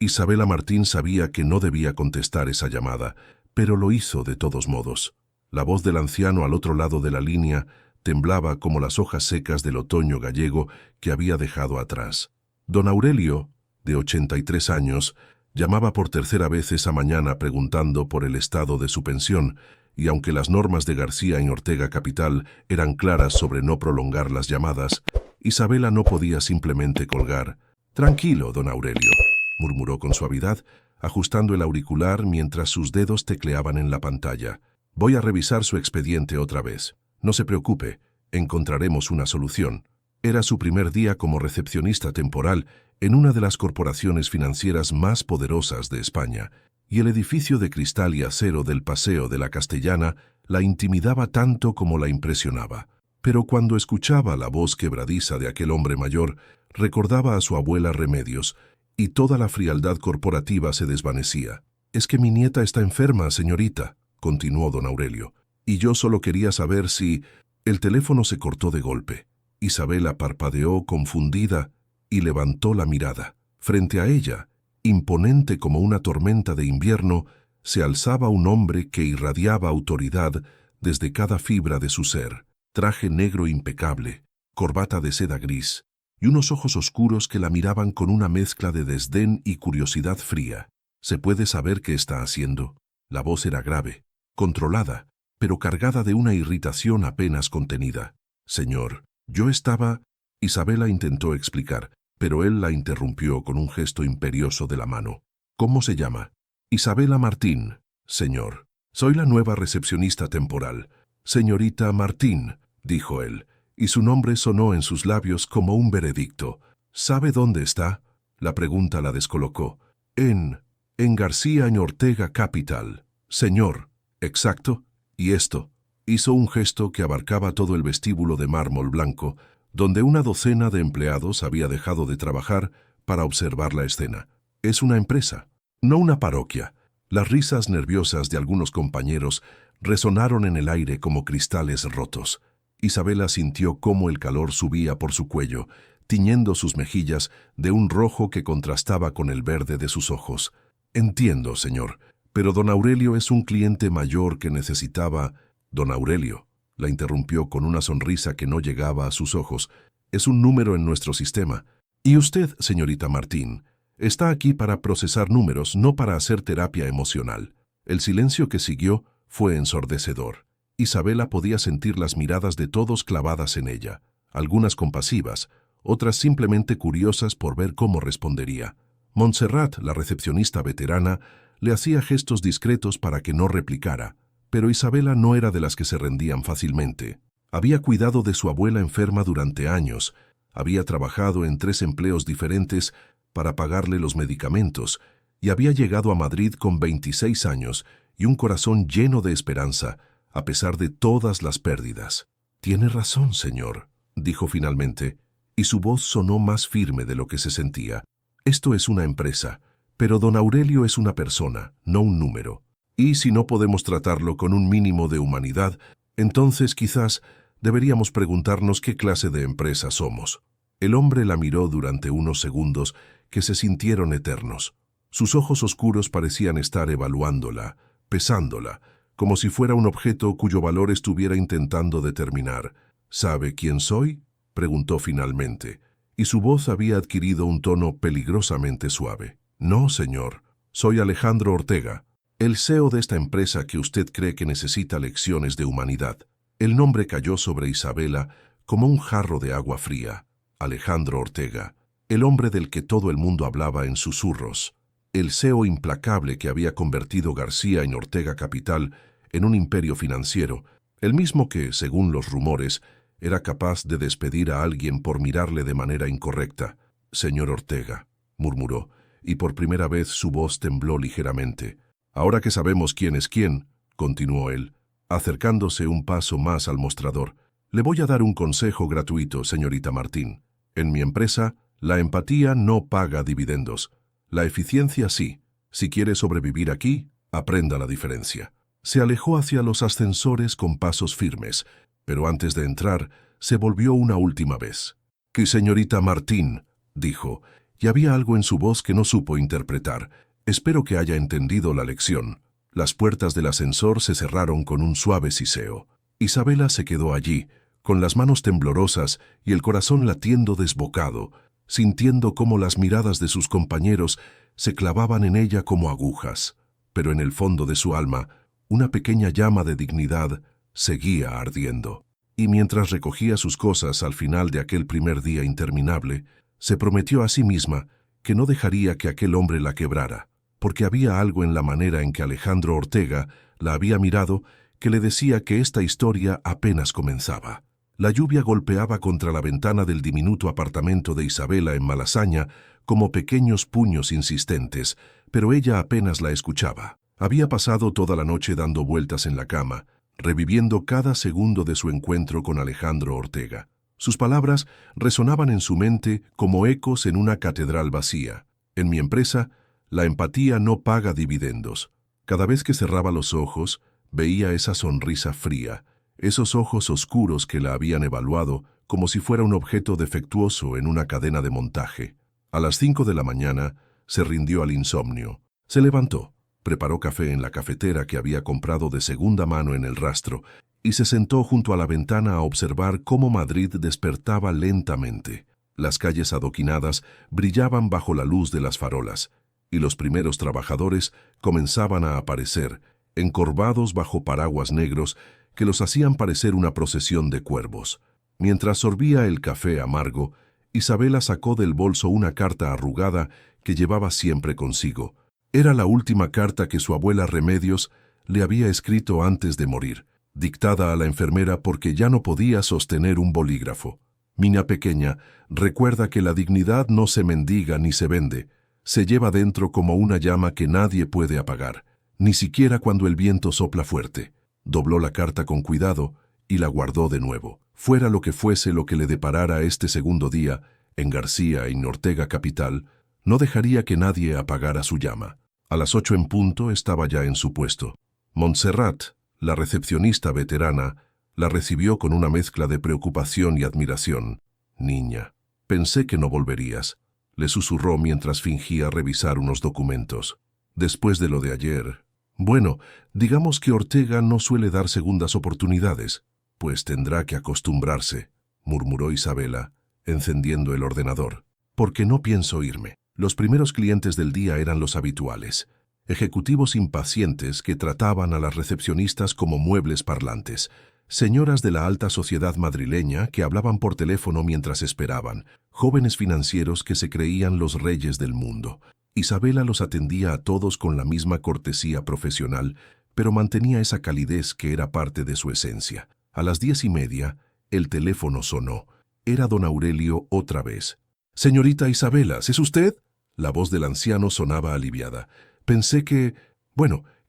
Isabela Martín sabía que no debía contestar esa llamada, pero lo hizo de todos modos. La voz del anciano al otro lado de la línea temblaba como las hojas secas del otoño gallego que había dejado atrás. Don Aurelio, de 83 años, llamaba por tercera vez esa mañana preguntando por el estado de su pensión, y aunque las normas de García en Ortega Capital eran claras sobre no prolongar las llamadas, Isabela no podía simplemente colgar. «Tranquilo, don Aurelio», murmuró con suavidad, ajustando el auricular mientras sus dedos tecleaban en la pantalla. «Voy a revisar su expediente otra vez. No se preocupe, encontraremos una solución». Era su primer día como recepcionista temporal en una de las corporaciones financieras más poderosas de España, y el edificio de cristal y acero del Paseo de la Castellana la intimidaba tanto como la impresionaba. Pero cuando escuchaba la voz quebradiza de aquel hombre mayor, recordaba a su abuela Remedios, y toda la frialdad corporativa se desvanecía. «Es que mi nieta está enferma, señorita», continuó don Aurelio, «y yo solo quería saber si...». El teléfono se cortó de golpe. Isabela parpadeó confundida y levantó la mirada. Frente a ella, imponente como una tormenta de invierno, se alzaba un hombre que irradiaba autoridad desde cada fibra de su ser. Traje negro impecable, corbata de seda gris, y unos ojos oscuros que la miraban con una mezcla de desdén y curiosidad fría. «¿Se puede saber qué está haciendo?». La voz era grave, controlada, pero cargada de una irritación apenas contenida. «Señor, yo estaba...». Isabela intentó explicar, pero él la interrumpió con un gesto imperioso de la mano. «¿Cómo se llama?». «Isabela Martín, señor. Soy la nueva recepcionista temporal». «Señorita Martín», dijo él, y su nombre sonó en sus labios como un veredicto. «¿Sabe dónde está?». La pregunta la descolocó. En García en Ortega Capital». «Señor». «Exacto. ¿Y esto?». Hizo un gesto que abarcaba todo el vestíbulo de mármol blanco, donde una docena de empleados había dejado de trabajar para observar la escena. «Es una empresa, no una parroquia». Las risas nerviosas de algunos compañeros resonaron en el aire como cristales rotos. Isabela sintió cómo el calor subía por su cuello, tiñendo sus mejillas de un rojo que contrastaba con el verde de sus ojos. «Entiendo, señor, pero don Aurelio es un cliente mayor que necesitaba...». «Don Aurelio», la interrumpió con una sonrisa que no llegaba a sus ojos, «es un número en nuestro sistema. Y usted, señorita Martín, está aquí para procesar números, no para hacer terapia emocional». El silencio que siguió fue ensordecedor. Isabela podía sentir las miradas de todos clavadas en ella, algunas compasivas, otras simplemente curiosas por ver cómo respondería. Montserrat, la recepcionista veterana, le hacía gestos discretos para que no replicara, pero Isabela no era de las que se rendían fácilmente. Había cuidado de su abuela enferma durante años, había trabajado en 3 empleos diferentes para pagarle los medicamentos, y había llegado a Madrid con 26 años y un corazón lleno de esperanza, a pesar de todas las pérdidas. «Tiene razón, señor», dijo finalmente, y su voz sonó más firme de lo que se sentía. «Esto es una empresa, pero don Aurelio es una persona, no un número. Y si no podemos tratarlo con un mínimo de humanidad, entonces quizás deberíamos preguntarnos qué clase de empresa somos». El hombre la miró durante unos segundos que se sintieron eternos. Sus ojos oscuros parecían estar evaluándola, pesándola, como si fuera un objeto cuyo valor estuviera intentando determinar. «¿Sabe quién soy?», preguntó finalmente, y su voz había adquirido un tono peligrosamente suave. «No, señor. Soy Alejandro Ortega, el CEO de esta empresa que usted cree que necesita lecciones de humanidad». El nombre cayó sobre Isabela como un jarro de agua fría. Alejandro Ortega, el hombre del que todo el mundo hablaba en susurros, el CEO implacable que había convertido García en Ortega Capital en un imperio financiero, el mismo que, según los rumores, era capaz de despedir a alguien por mirarle de manera incorrecta. «Señor Ortega», murmuró, y por primera vez su voz tembló ligeramente. «Ahora que sabemos quién es quién», continuó él, acercándose un paso más al mostrador, «le voy a dar un consejo gratuito, señorita Martín. En mi empresa, la empatía no paga dividendos. La eficiencia sí. Si quiere sobrevivir aquí, aprenda la diferencia». Se alejó hacia los ascensores con pasos firmes, pero antes de entrar, se volvió una última vez. «Que señorita Martín», dijo, y había algo en su voz que no supo interpretar. Espero que haya entendido la lección. Las puertas del ascensor se cerraron con un suave siseo. Isabela se quedó allí, con las manos temblorosas y el corazón latiendo desbocado, sintiendo cómo las miradas de sus compañeros se clavaban en ella como agujas. Pero en el fondo de su alma, una pequeña llama de dignidad seguía ardiendo. Y mientras recogía sus cosas al final de aquel primer día interminable, se prometió a sí misma que no dejaría que aquel hombre la quebrara, porque había algo en la manera en que Alejandro Ortega la había mirado que le decía que esta historia apenas comenzaba. La lluvia golpeaba contra la ventana del diminuto apartamento de Isabela en Malasaña como pequeños puños insistentes, pero ella apenas la escuchaba. Había pasado toda la noche dando vueltas en la cama, reviviendo cada segundo de su encuentro con Alejandro Ortega. Sus palabras resonaban en su mente como ecos en una catedral vacía. En mi empresa, la empatía no paga dividendos. Cada vez que cerraba los ojos, veía esa sonrisa fría, esos ojos oscuros que la habían evaluado como si fuera un objeto defectuoso en una cadena de montaje. A las 5 de la mañana, se rindió al insomnio. Se levantó, preparó café en la cafetera que había comprado de segunda mano en el Rastro y se sentó junto a la ventana a observar cómo Madrid despertaba lentamente. Las calles adoquinadas brillaban bajo la luz de las farolas y los primeros trabajadores comenzaban a aparecer, encorvados bajo paraguas negros que los hacían parecer una procesión de cuervos. Mientras sorbía el café amargo, Isabela sacó del bolso una carta arrugada que llevaba siempre consigo. Era la última carta que su abuela Remedios le había escrito antes de morir, dictada a la enfermera porque ya no podía sostener un bolígrafo. Niña pequeña, recuerda que la dignidad no se mendiga ni se vende, se lleva dentro como una llama que nadie puede apagar, ni siquiera cuando el viento sopla fuerte. Dobló la carta con cuidado y la guardó de nuevo. Fuera lo que fuese lo que le deparara este segundo día, en García y Ortega capital, no dejaría que nadie apagara su llama. A las 8 en punto estaba ya en su puesto. Montserrat, la recepcionista veterana, la recibió con una mezcla de preocupación y admiración. «Niña, pensé que no volverías», le susurró mientras fingía revisar unos documentos. «Después de lo de ayer... Bueno, digamos que Ortega no suele dar segundas oportunidades, pues tendrá que acostumbrarse», murmuró Isabela, encendiendo el ordenador. «Porque no pienso irme». Los primeros clientes del día eran los habituales, ejecutivos impacientes que trataban a las recepcionistas como muebles parlantes, señoras de la alta sociedad madrileña que hablaban por teléfono mientras esperaban, jóvenes financieros que se creían los reyes del mundo. Isabela los atendía a todos con la misma cortesía profesional, pero mantenía esa calidez que era parte de su esencia. A las 10:30, el teléfono sonó. Era don Aurelio otra vez. «Señorita Isabela, ¿es usted?». La voz del anciano sonaba aliviada. «Pensé que...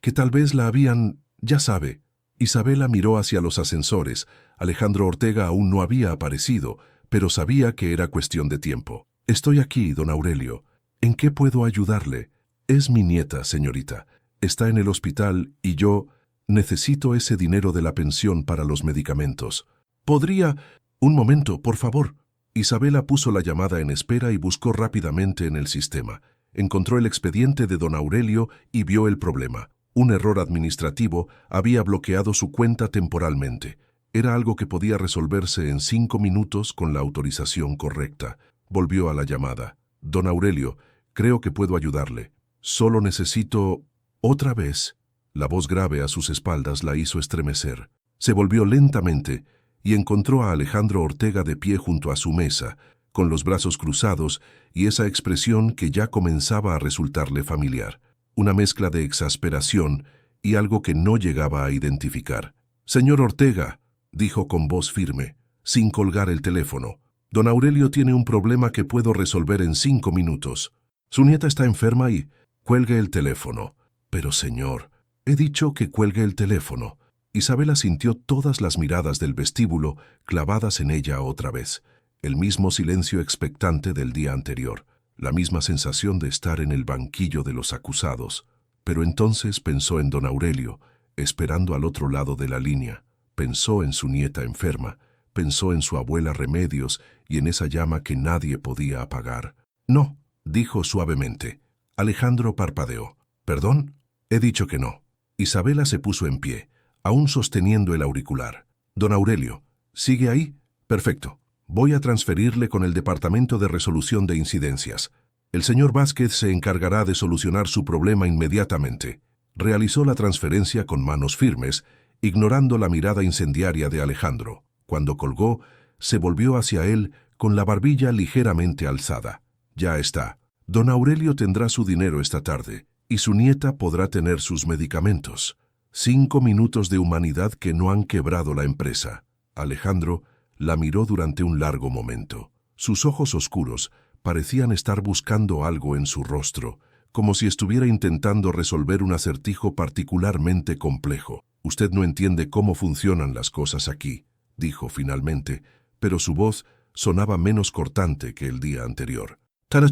que tal vez la habían... ya sabe». Isabela miró hacia los ascensores. Alejandro Ortega aún no había aparecido, pero sabía que era cuestión de tiempo. «Estoy aquí, don Aurelio. ¿En qué puedo ayudarle?» «Es mi nieta, señorita. Está en el hospital y yo necesito ese dinero de la pensión para los medicamentos. ¿Podría...?» «Un momento, por favor». Isabela puso la llamada en espera y buscó rápidamente en el sistema. Encontró el expediente de don Aurelio y vio el problema. Un error administrativo había bloqueado su cuenta temporalmente. Era algo que podía resolverse en 5 minutos con la autorización correcta. Volvió a la llamada. «Don Aurelio, creo que puedo ayudarle. Solo necesito...». Otra vez. La voz grave a sus espaldas la hizo estremecer. Se volvió lentamente y encontró a Alejandro Ortega de pie junto a su mesa, con los brazos cruzados y esa expresión que ya comenzaba a resultarle familiar. Una mezcla de exasperación y algo que no llegaba a identificar. «Señor Ortega», dijo con voz firme, sin colgar el teléfono, «don Aurelio tiene un problema que puedo resolver en 5 minutos. Su nieta está enferma y...». «Cuelgue el teléfono». «Pero señor, he dicho que cuelgue el teléfono». Isabela sintió todas las miradas del vestíbulo clavadas en ella otra vez. El mismo silencio expectante del día anterior, la misma sensación de estar en el banquillo de los acusados. Pero entonces pensó en don Aurelio, esperando al otro lado de la línea. Pensó en su nieta enferma, pensó en su abuela Remedios y en esa llama que nadie podía apagar. «No», dijo suavemente. Alejandro parpadeó. ¿Perdón? He dicho que no. Isabela se puso en pie, aún sosteniendo el auricular. Don Aurelio, ¿sigue ahí? Perfecto. Voy a transferirle con el Departamento de Resolución de Incidencias. El señor Vázquez se encargará de solucionar su problema inmediatamente. Realizó la transferencia con manos firmes, ignorando la mirada incendiaria de Alejandro. Cuando colgó, se volvió hacia él con la barbilla ligeramente alzada. Ya está. Don Aurelio tendrá su dinero esta tarde, y su nieta podrá tener sus medicamentos. 5 minutos de humanidad que no han quebrado la empresa. Alejandro la miró durante un largo momento. Sus ojos oscuros parecían estar buscando algo en su rostro, como si estuviera intentando resolver un acertijo particularmente complejo. Usted no entiende cómo funcionan las cosas aquí, dijo finalmente, pero su voz sonaba menos cortante que el día anterior.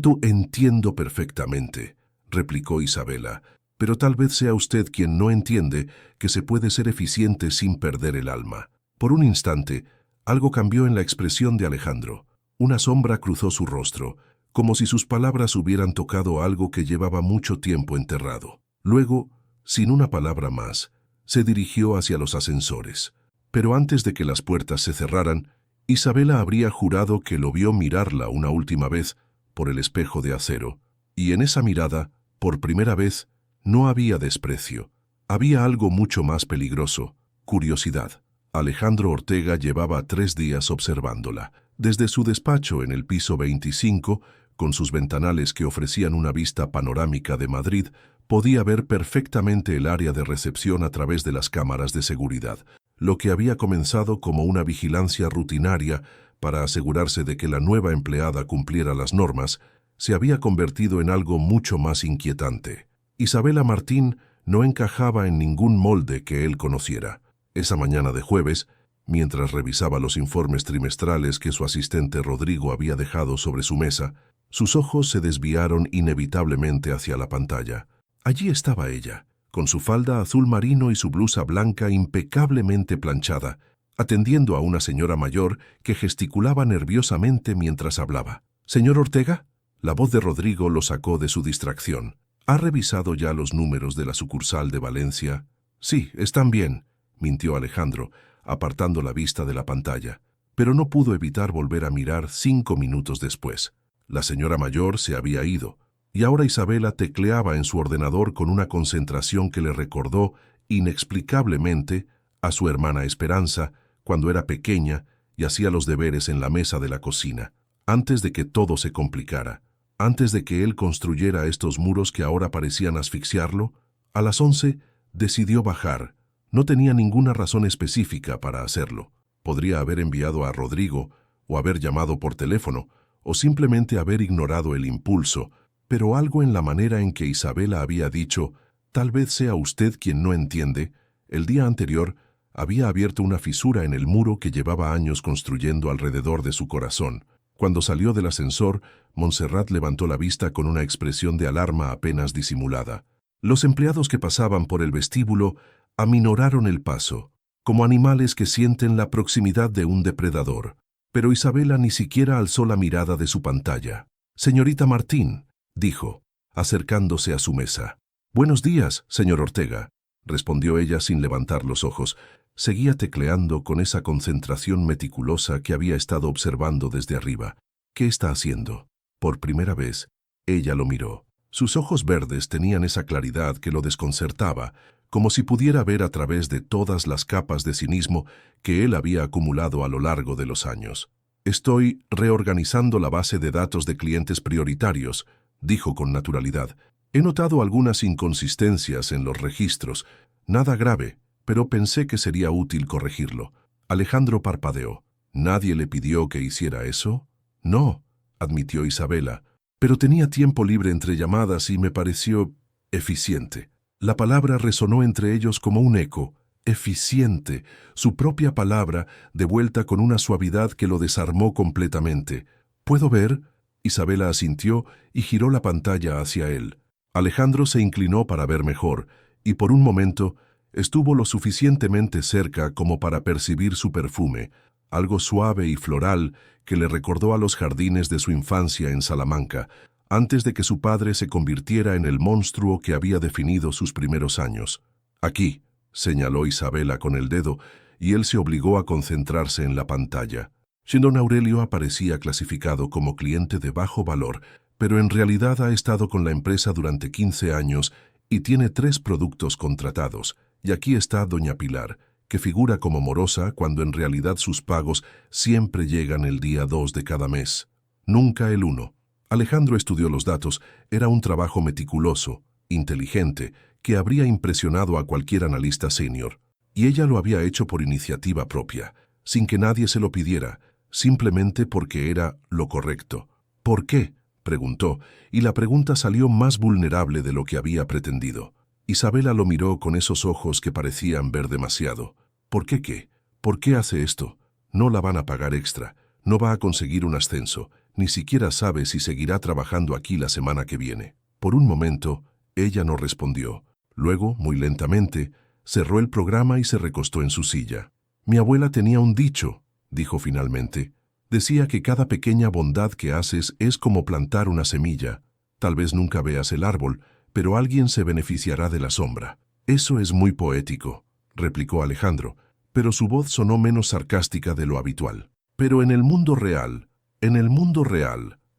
Tú entiendo perfectamente, replicó Isabela, pero tal vez sea usted quien no entiende que se puede ser eficiente sin perder el alma. Por un instante, algo cambió en la expresión de Alejandro. Una sombra cruzó su rostro, como si sus palabras hubieran tocado algo que llevaba mucho tiempo enterrado. Luego, sin una palabra más, se dirigió hacia los ascensores. Pero antes de que las puertas se cerraran, Isabela habría jurado que lo vio mirarla una última vez por el espejo de acero, y en esa mirada, por primera vez, no había desprecio. Había algo mucho más peligroso: curiosidad. Alejandro Ortega llevaba 3 días observándola. Desde su despacho en el piso 25, con sus ventanales que ofrecían una vista panorámica de Madrid, podía ver perfectamente el área de recepción a través de las cámaras de seguridad. Lo que había comenzado como una vigilancia rutinaria para asegurarse de que la nueva empleada cumpliera las normas, se había convertido en algo mucho más inquietante. Isabela Martín no encajaba en ningún molde que él conociera. Esa mañana de jueves, mientras revisaba los informes trimestrales que su asistente Rodrigo había dejado sobre su mesa, sus ojos se desviaron inevitablemente hacia la pantalla. Allí estaba ella, con su falda azul marino y su blusa blanca impecablemente planchada, atendiendo a una señora mayor que gesticulaba nerviosamente mientras hablaba. «¿Señor Ortega?» La voz de Rodrigo lo sacó de su distracción. «¿Ha revisado ya los números de la sucursal de Valencia?» «Sí, están bien», mintió Alejandro, apartando la vista de la pantalla, pero no pudo evitar volver a mirar 5 minutos después. La señora mayor se había ido, y ahora Isabela tecleaba en su ordenador con una concentración que le recordó, inexplicablemente, a su hermana Esperanza, cuando era pequeña y hacía los deberes en la mesa de la cocina. Antes de que todo se complicara, antes de que él construyera estos muros que ahora parecían asfixiarlo, a las 11 decidió bajar. No tenía ninguna razón específica para hacerlo. Podría haber enviado a Rodrigo, o haber llamado por teléfono, o simplemente haber ignorado el impulso, pero algo en la manera en que Isabela había dicho, «Tal vez sea usted quien no entiende», el día anterior había abierto una fisura en el muro que llevaba años construyendo alrededor de su corazón. Cuando salió del ascensor, Montserrat levantó la vista con una expresión de alarma apenas disimulada. Los empleados que pasaban por el vestíbulo aminoraron el paso, como animales que sienten la proximidad de un depredador. Pero Isabela ni siquiera alzó la mirada de su pantalla. «Señorita Martín», dijo, acercándose a su mesa. «Buenos días, señor Ortega», respondió ella sin levantar los ojos. Seguía tecleando con esa concentración meticulosa que había estado observando desde arriba. «¿Qué está haciendo?» Por primera vez, ella lo miró. Sus ojos verdes tenían esa claridad que lo desconcertaba, como si pudiera ver a través de todas las capas de cinismo que él había acumulado a lo largo de los años. «Estoy reorganizando la base de datos de clientes prioritarios», dijo con naturalidad. «He notado algunas inconsistencias en los registros. Nada grave, pero pensé que sería útil corregirlo». Alejandro parpadeó. «¿Nadie le pidió que hiciera eso?» «No», admitió Isabela, «pero tenía tiempo libre entre llamadas y me pareció eficiente». La palabra resonó entre ellos como un eco. Eficiente, su propia palabra, devuelta con una suavidad que lo desarmó completamente. «¿Puedo ver?» Isabela asintió y giró la pantalla hacia él. Alejandro se inclinó para ver mejor, y por un momento estuvo lo suficientemente cerca como para percibir su perfume, algo suave y floral que le recordó a los jardines de su infancia en Salamanca, antes de que su padre se convirtiera en el monstruo que había definido sus primeros años. «Aquí», señaló Isabela con el dedo, y él se obligó a concentrarse en la pantalla. Don Aurelio aparecía clasificado como cliente de bajo valor, pero en realidad ha estado con la empresa durante 15 años y tiene 3 productos contratados. Y aquí está doña Pilar, que figura como morosa cuando en realidad sus pagos siempre llegan el día 2 de cada mes. Nunca el 1. Alejandro estudió los datos. Era un trabajo meticuloso, inteligente, que habría impresionado a cualquier analista senior. Y ella lo había hecho por iniciativa propia, sin que nadie se lo pidiera, simplemente porque era lo correcto. «¿Por qué?», preguntó, y la pregunta salió más vulnerable de lo que había pretendido. Isabela lo miró con esos ojos que parecían ver demasiado. «¿Por qué qué? ¿Por qué hace esto? No la van a pagar extra, no va a conseguir un ascenso, ni siquiera sabe si seguirá trabajando aquí la semana que viene». Por un momento, ella no respondió. Luego, muy lentamente, cerró el programa y se recostó en su silla. «Mi abuela tenía un dicho», dijo finalmente. «Decía que cada pequeña bondad que haces es como plantar una semilla. Tal vez nunca veas el árbol, pero alguien se beneficiará de la sombra». «Eso es muy poético», replicó Alejandro, pero su voz sonó menos sarcástica de lo habitual. «Pero en el mundo real,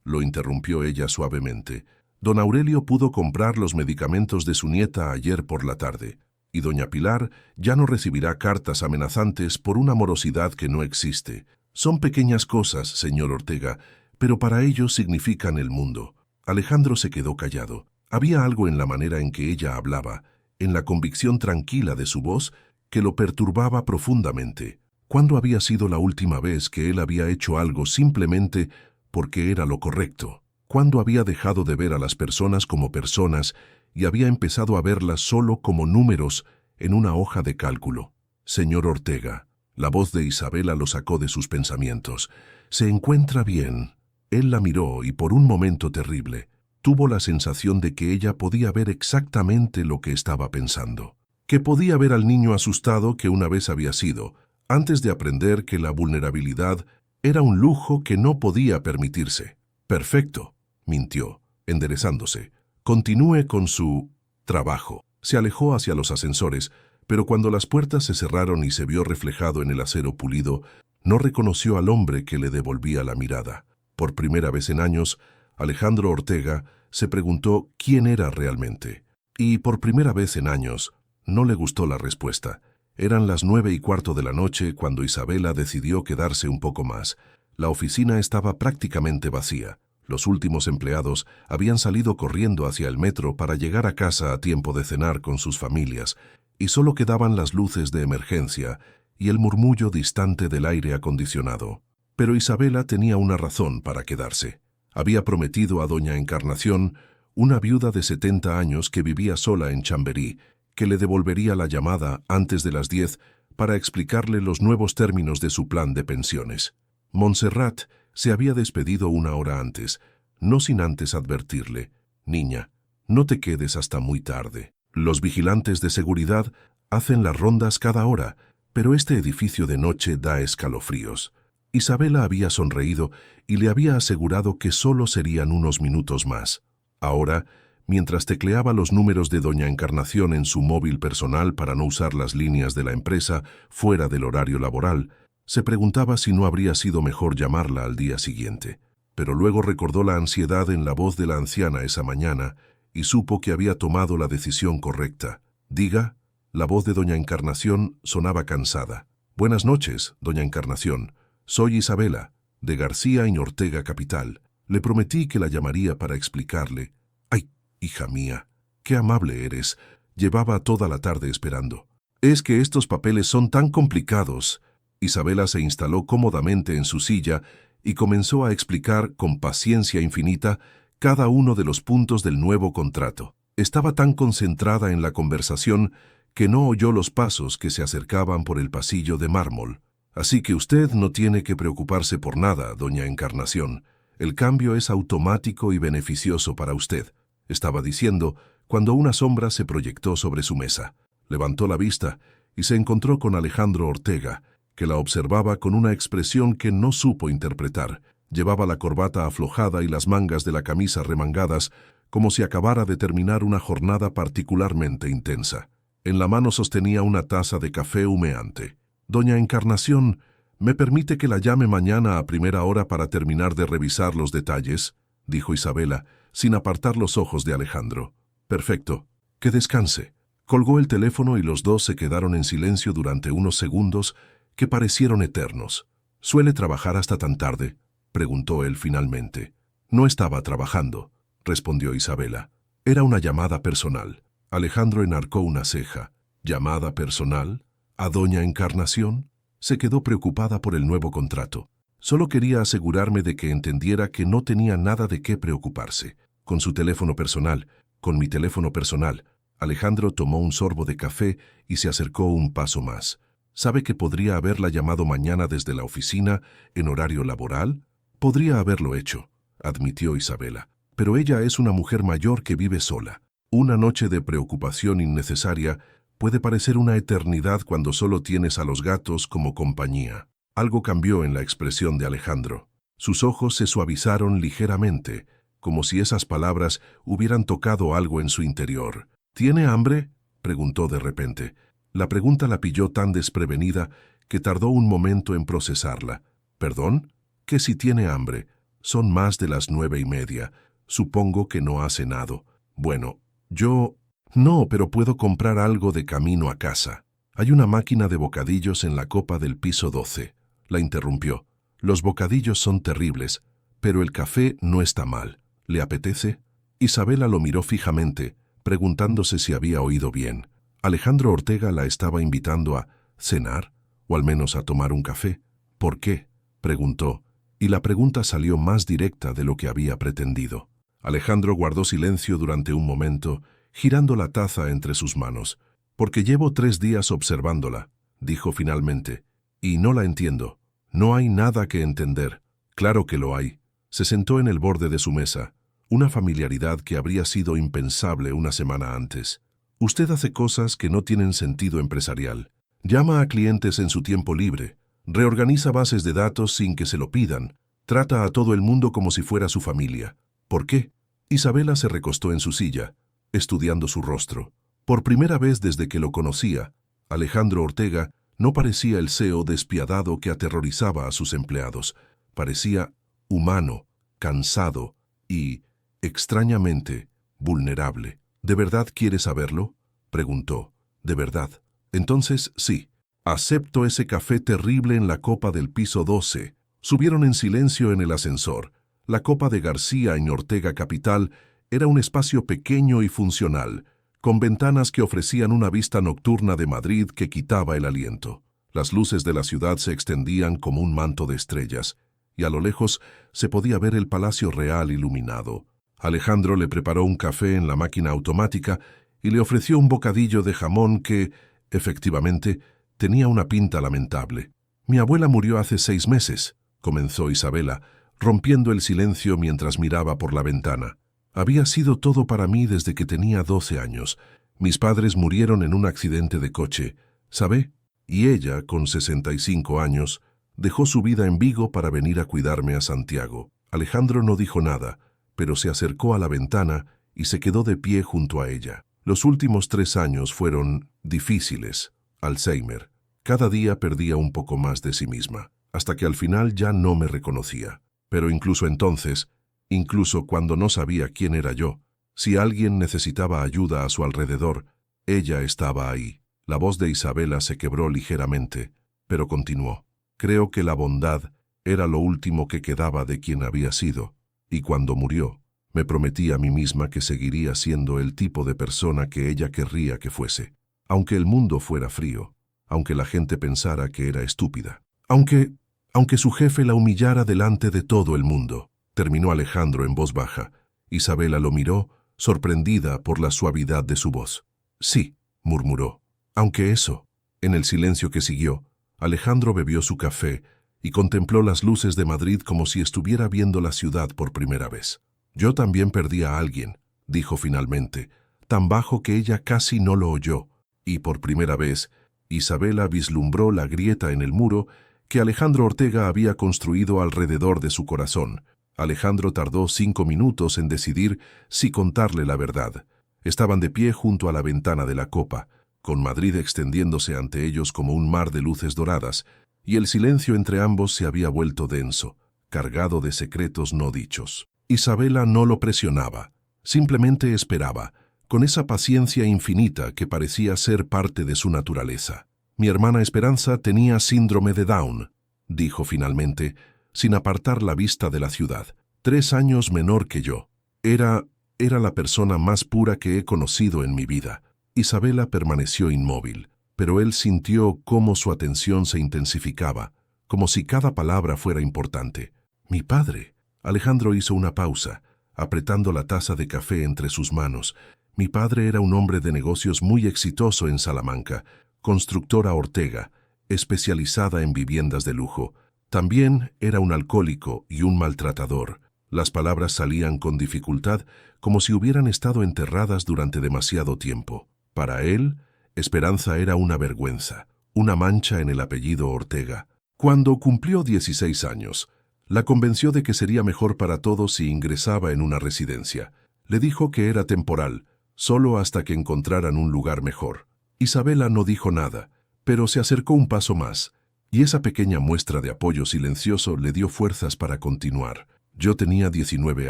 lo interrumpió ella suavemente, don Aurelio pudo comprar los medicamentos de su nieta ayer por la tarde, y doña Pilar ya no recibirá cartas amenazantes por una morosidad que no existe. Son pequeñas cosas, señor Ortega, pero para ellos significan el mundo». Alejandro se quedó callado. Había algo en la manera en que ella hablaba, en la convicción tranquila de su voz, que lo perturbaba profundamente. ¿Cuándo había sido la última vez que él había hecho algo simplemente porque era lo correcto? ¿Cuándo había dejado de ver a las personas como personas y había empezado a verlas solo como números en una hoja de cálculo? «Señor Ortega», la voz de Isabela lo sacó de sus pensamientos. «¿Se encuentra bien?». Él la miró y por un momento terrible, tuvo la sensación de que ella podía ver exactamente lo que estaba pensando. Que podía ver al niño asustado que una vez había sido, antes de aprender que la vulnerabilidad era un lujo que no podía permitirse. «Perfecto», mintió, enderezándose. «Continúe con su trabajo». Se alejó hacia los ascensores, pero cuando las puertas se cerraron y se vio reflejado en el acero pulido, no reconoció al hombre que le devolvía la mirada. Por primera vez en años, Alejandro Ortega se preguntó quién era realmente. Y por primera vez en años, no le gustó la respuesta. Eran las 9:15 de la noche cuando Isabela decidió quedarse un poco más. La oficina estaba prácticamente vacía. Los últimos empleados habían salido corriendo hacia el metro para llegar a casa a tiempo de cenar con sus familias, y solo quedaban las luces de emergencia y el murmullo distante del aire acondicionado. Pero Isabela tenía una razón para quedarse. Había prometido a doña Encarnación, una viuda de 70 años que vivía sola en Chamberí, que le devolvería la llamada antes de las 10 para explicarle los nuevos términos de su plan de pensiones. Montserrat se había despedido una hora antes, no sin antes advertirle: «Niña, no te quedes hasta muy tarde. Los vigilantes de seguridad hacen las rondas cada hora, pero este edificio de noche da escalofríos». Isabela había sonreído y le había asegurado que solo serían unos minutos más. Ahora, mientras tecleaba los números de doña Encarnación en su móvil personal para no usar las líneas de la empresa fuera del horario laboral, se preguntaba si no habría sido mejor llamarla al día siguiente. Pero luego recordó la ansiedad en la voz de la anciana esa mañana y supo que había tomado la decisión correcta. «Diga». La voz de doña Encarnación sonaba cansada. «Buenas noches, doña Encarnación. Soy Isabela, de García y Ortega Capital. Le prometí que la llamaría para explicarle». «Ay, hija mía, qué amable eres. Llevaba toda la tarde esperando». «Es que estos papeles son tan complicados». Isabela se instaló cómodamente en su silla y comenzó a explicar con paciencia infinita cada uno de los puntos del nuevo contrato. Estaba tan concentrada en la conversación que no oyó los pasos que se acercaban por el pasillo de mármol. «Así que usted no tiene que preocuparse por nada, doña Encarnación. El cambio es automático y beneficioso para usted», estaba diciendo cuando una sombra se proyectó sobre su mesa. Levantó la vista y se encontró con Alejandro Ortega, que la observaba con una expresión que no supo interpretar. Llevaba la corbata aflojada y las mangas de la camisa remangadas, como si acabara de terminar una jornada particularmente intensa. En la mano sostenía una taza de café humeante. «Doña Encarnación, ¿me permite que la llame mañana a primera hora para terminar de revisar los detalles?», dijo Isabela, sin apartar los ojos de Alejandro. «Perfecto. Que descanse». Colgó el teléfono y los dos se quedaron en silencio durante unos segundos que parecieron eternos. «¿Suele trabajar hasta tan tarde?», preguntó él finalmente. «No estaba trabajando», respondió Isabela. «Era una llamada personal». Alejandro enarcó una ceja. «¿Llamada personal? ¿A doña Encarnación?». Se quedó preocupada por el nuevo contrato. Solo quería asegurarme de que entendiera que no tenía nada de qué preocuparse. Con su teléfono personal, con mi teléfono personal. Alejandro tomó un sorbo de café y se acercó un paso más. ¿Sabe que podría haberla llamado mañana desde la oficina, en horario laboral? Podría haberlo hecho, admitió Isabela. Pero ella es una mujer mayor que vive sola. Una noche de preocupación innecesaria puede parecer una eternidad cuando solo tienes a los gatos como compañía. Algo cambió en la expresión de Alejandro. Sus ojos se suavizaron ligeramente, como si esas palabras hubieran tocado algo en su interior. «¿Tiene hambre?», preguntó de repente. La pregunta la pilló tan desprevenida que tardó un momento en procesarla. «¿Perdón? ¿Que si tiene hambre? Son más de las 9:30. Supongo que no ha cenado. Bueno, yo... No, pero puedo comprar algo de camino a casa. Hay una máquina de bocadillos en la copa del piso 12. La interrumpió. «Los bocadillos son terribles, pero el café no está mal. ¿Le apetece?». Isabela lo miró fijamente, preguntándose si había oído bien. Alejandro Ortega la estaba invitando a cenar, o al menos a tomar un café. «¿Por qué?», preguntó, y la pregunta salió más directa de lo que había pretendido. Alejandro guardó silencio durante un momento, girando la taza entre sus manos. «Porque llevo 3 días observándola», dijo finalmente, «y no la entiendo. No hay nada que entender». «Claro que lo hay». Se sentó en el borde de su mesa, una familiaridad que habría sido impensable una semana antes. «Usted hace cosas que no tienen sentido empresarial. Llama a clientes en su tiempo libre, reorganiza bases de datos sin que se lo pidan, trata a todo el mundo como si fuera su familia. ¿Por qué?». Isabela se recostó en su silla, estudiando su rostro. Por primera vez desde que lo conocía, Alejandro Ortega no parecía el CEO despiadado que aterrorizaba a sus empleados. Parecía humano, cansado y, extrañamente, vulnerable. «¿De verdad quiere saberlo?», preguntó. «¿De verdad? Entonces sí. Acepto ese café terrible en la copa del piso 12. Subieron en silencio en el ascensor. La copa de García en Ortega Capital era un espacio pequeño y funcional, con ventanas que ofrecían una vista nocturna de Madrid que quitaba el aliento. Las luces de la ciudad se extendían como un manto de estrellas, y a lo lejos se podía ver el Palacio Real iluminado. Alejandro le preparó un café en la máquina automática y le ofreció un bocadillo de jamón que, efectivamente, tenía una pinta lamentable. «Mi abuela murió hace 6 meses», comenzó Isabela, rompiendo el silencio mientras miraba por la ventana. «Había sido todo para mí desde que tenía 12 años. Mis padres murieron en un accidente de coche, ¿sabe? Y ella, con 65 años, dejó su vida en Vigo para venir a cuidarme a Santiago». Alejandro no dijo nada, pero se acercó a la ventana y se quedó de pie junto a ella. Los últimos 3 años fueron difíciles. Alzheimer. Cada día perdía un poco más de sí misma, hasta que al final ya no me reconocía. Pero incluso entonces, incluso cuando no sabía quién era yo, si alguien necesitaba ayuda a su alrededor, ella estaba ahí. La voz de Isabela se quebró ligeramente, pero continuó. «Creo que la bondad era lo último que quedaba de quien había sido, y cuando murió, me prometí a mí misma que seguiría siendo el tipo de persona que ella querría que fuese, aunque el mundo fuera frío, aunque la gente pensara que era estúpida, aunque su jefe la humillara delante de todo el mundo», terminó Alejandro en voz baja. Isabela lo miró, sorprendida por la suavidad de su voz. «Sí», murmuró. «Aunque eso». En el silencio que siguió, Alejandro bebió su café y contempló las luces de Madrid como si estuviera viendo la ciudad por primera vez. «Yo también perdí a alguien», dijo finalmente, tan bajo que ella casi no lo oyó, y por primera vez, Isabela vislumbró la grieta en el muro que Alejandro Ortega había construido alrededor de su corazón. Alejandro tardó 5 minutos en decidir si contarle la verdad. Estaban de pie junto a la ventana de la copa, con Madrid extendiéndose ante ellos como un mar de luces doradas, y el silencio entre ambos se había vuelto denso, cargado de secretos no dichos. Isabela no lo presionaba, simplemente esperaba, con esa paciencia infinita que parecía ser parte de su naturaleza. «Mi hermana Esperanza tenía síndrome de Down», dijo finalmente, sin apartar la vista de la ciudad. 3 años menor que yo. Era la persona más pura que he conocido en mi vida. Isabela permaneció inmóvil, pero él sintió cómo su atención se intensificaba, como si cada palabra fuera importante. «Mi padre». Alejandro hizo una pausa, apretando la taza de café entre sus manos. «Mi padre era un hombre de negocios muy exitoso en Salamanca, constructora Ortega, especializada en viviendas de lujo. También era un alcohólico y un maltratador». Las palabras salían con dificultad, como si hubieran estado enterradas durante demasiado tiempo. Para él, Esperanza era una vergüenza, una mancha en el apellido Ortega. Cuando cumplió 16 años, la convenció de que sería mejor para todos si ingresaba en una residencia. Le dijo que era temporal, solo hasta que encontraran un lugar mejor. Isabela no dijo nada, pero se acercó un paso más, y esa pequeña muestra de apoyo silencioso le dio fuerzas para continuar. «Yo tenía 19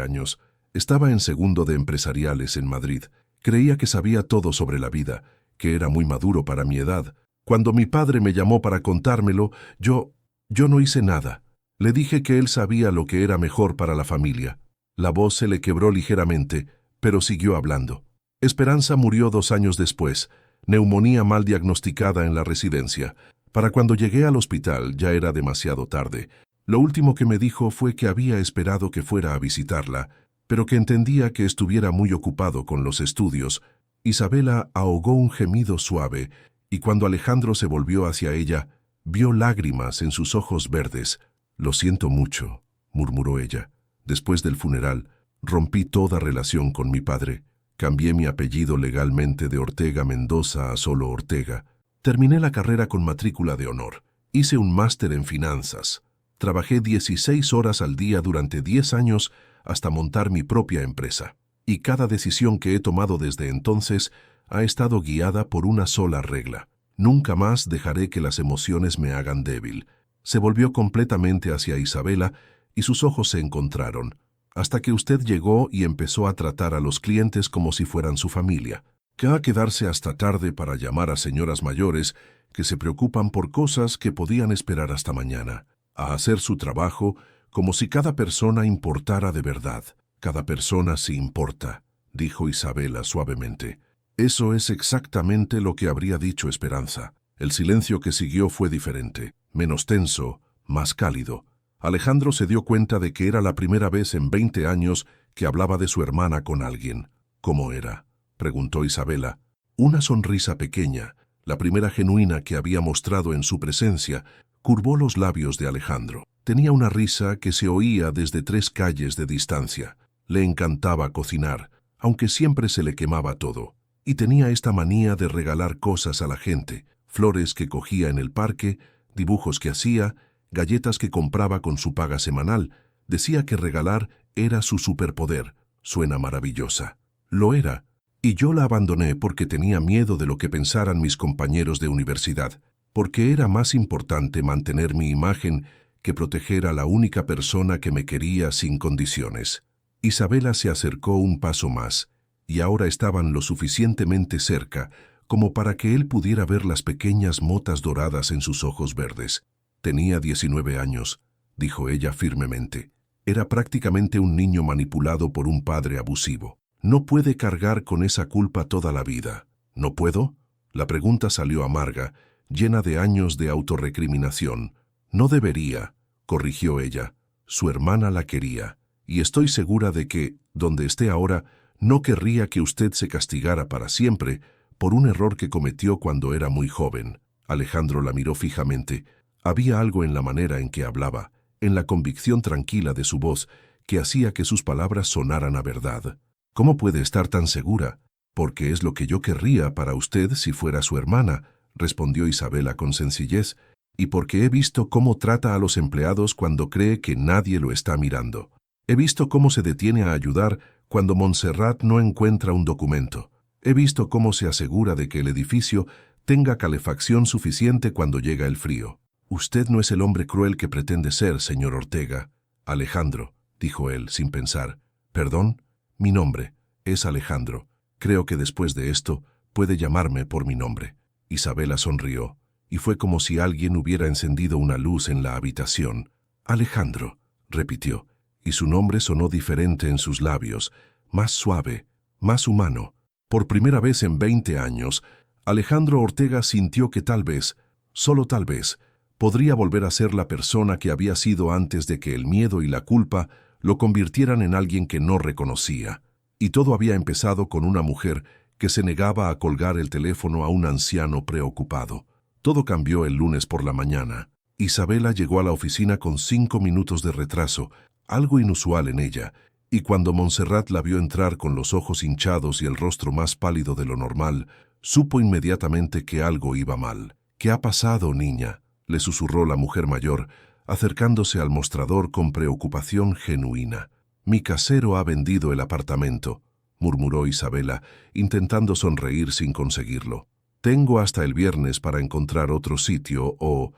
años, estaba en segundo de empresariales en Madrid. Creía que sabía todo sobre la vida, que era muy maduro para mi edad. Cuando mi padre me llamó para contármelo, yo no hice nada. Le dije que él sabía lo que era mejor para la familia». La voz se le quebró ligeramente, pero siguió hablando. «Esperanza murió 2 años después, neumonía mal diagnosticada en la residencia. Para cuando llegué al hospital ya era demasiado tarde. Lo último que me dijo fue que había esperado que fuera a visitarla, pero que entendía que estuviera muy ocupado con los estudios». Isabela ahogó un gemido suave, y cuando Alejandro se volvió hacia ella, vio lágrimas en sus ojos verdes. «Lo siento mucho», murmuró ella. «Después del funeral, rompí toda relación con mi padre. Cambié mi apellido legalmente de Ortega Mendoza a solo Ortega. Terminé la carrera con matrícula de honor. Hice un máster en finanzas. Trabajé 16 horas al día durante 10 años hasta montar mi propia empresa. Y cada decisión que he tomado desde entonces ha estado guiada por una sola regla. Nunca más dejaré que las emociones me hagan débil». Se volvió completamente hacia Isabela y sus ojos se encontraron, hasta que usted llegó y empezó a tratar a los clientes como si fueran su familia. Que a quedarse hasta tarde para llamar a señoras mayores que se preocupan por cosas que podían esperar hasta mañana. A hacer su trabajo como si cada persona importara de verdad. «Cada persona sí importa», dijo Isabela suavemente. Eso es exactamente lo que habría dicho Esperanza. El silencio que siguió fue diferente, menos tenso, más cálido. Alejandro se dio cuenta de que era la primera vez en 20 años que hablaba de su hermana con alguien. «¿Cómo era?», preguntó Isabela. Una sonrisa pequeña, la primera genuina que había mostrado en su presencia, curvó los labios de Alejandro. Tenía una risa que se oía desde 3 calles de distancia. Le encantaba cocinar, aunque siempre se le quemaba todo. Y tenía esta manía de regalar cosas a la gente, flores que cogía en el parque, dibujos que hacía, galletas que compraba con su paga semanal. Decía que regalar era su superpoder. Suena maravillosa. Lo era. Y yo la abandoné porque tenía miedo de lo que pensaran mis compañeros de universidad, porque era más importante mantener mi imagen que proteger a la única persona que me quería sin condiciones. Isabela se acercó un paso más, y ahora estaban lo suficientemente cerca como para que él pudiera ver las pequeñas motas doradas en sus ojos verdes. «Tenía 19 años», dijo ella firmemente. «Era prácticamente un niño manipulado por un padre abusivo. No puede cargar con esa culpa toda la vida». «¿No puedo?». La pregunta salió amarga, llena de años de autorrecriminación. «No debería», corrigió ella. «Su hermana la quería. Y estoy segura de que, donde esté ahora, no querría que usted se castigara para siempre por un error que cometió cuando era muy joven». Alejandro la miró fijamente. Había algo en la manera en que hablaba, en la convicción tranquila de su voz, que hacía que sus palabras sonaran a verdad. «¿Cómo puede estar tan segura? Porque es lo que yo querría para usted si fuera su hermana», respondió Isabela con sencillez, y porque he visto cómo trata a los empleados cuando cree que nadie lo está mirando. He visto cómo se detiene a ayudar cuando Montserrat no encuentra un documento. He visto cómo se asegura de que el edificio tenga calefacción suficiente cuando llega el frío. Usted no es el hombre cruel que pretende ser, señor Ortega. Alejandro, dijo él, sin pensar. Perdón, mi nombre es Alejandro. Creo que después de esto puede llamarme por mi nombre. Isabela sonrió, y fue como si alguien hubiera encendido una luz en la habitación. Alejandro, repitió, y su nombre sonó diferente en sus labios, más suave, más humano. Por primera vez en 20 años, Alejandro Ortega sintió que tal vez, solo tal vez, podría volver a ser la persona que había sido antes de que el miedo y la culpa lo convirtieran en alguien que no reconocía. Y todo había empezado con una mujer que se negaba a colgar el teléfono a un anciano preocupado. Todo cambió el lunes por la mañana. Isabela llegó a la oficina con 5 minutos de retraso, algo inusual en ella, y cuando Montserrat la vio entrar con los ojos hinchados y el rostro más pálido de lo normal, supo inmediatamente que algo iba mal. «¿Qué ha pasado, niña?», le susurró la mujer mayor, acercándose al mostrador con preocupación genuina. «Mi casero ha vendido el apartamento», murmuró Isabela, intentando sonreír sin conseguirlo. «Tengo hasta el viernes para encontrar otro sitio o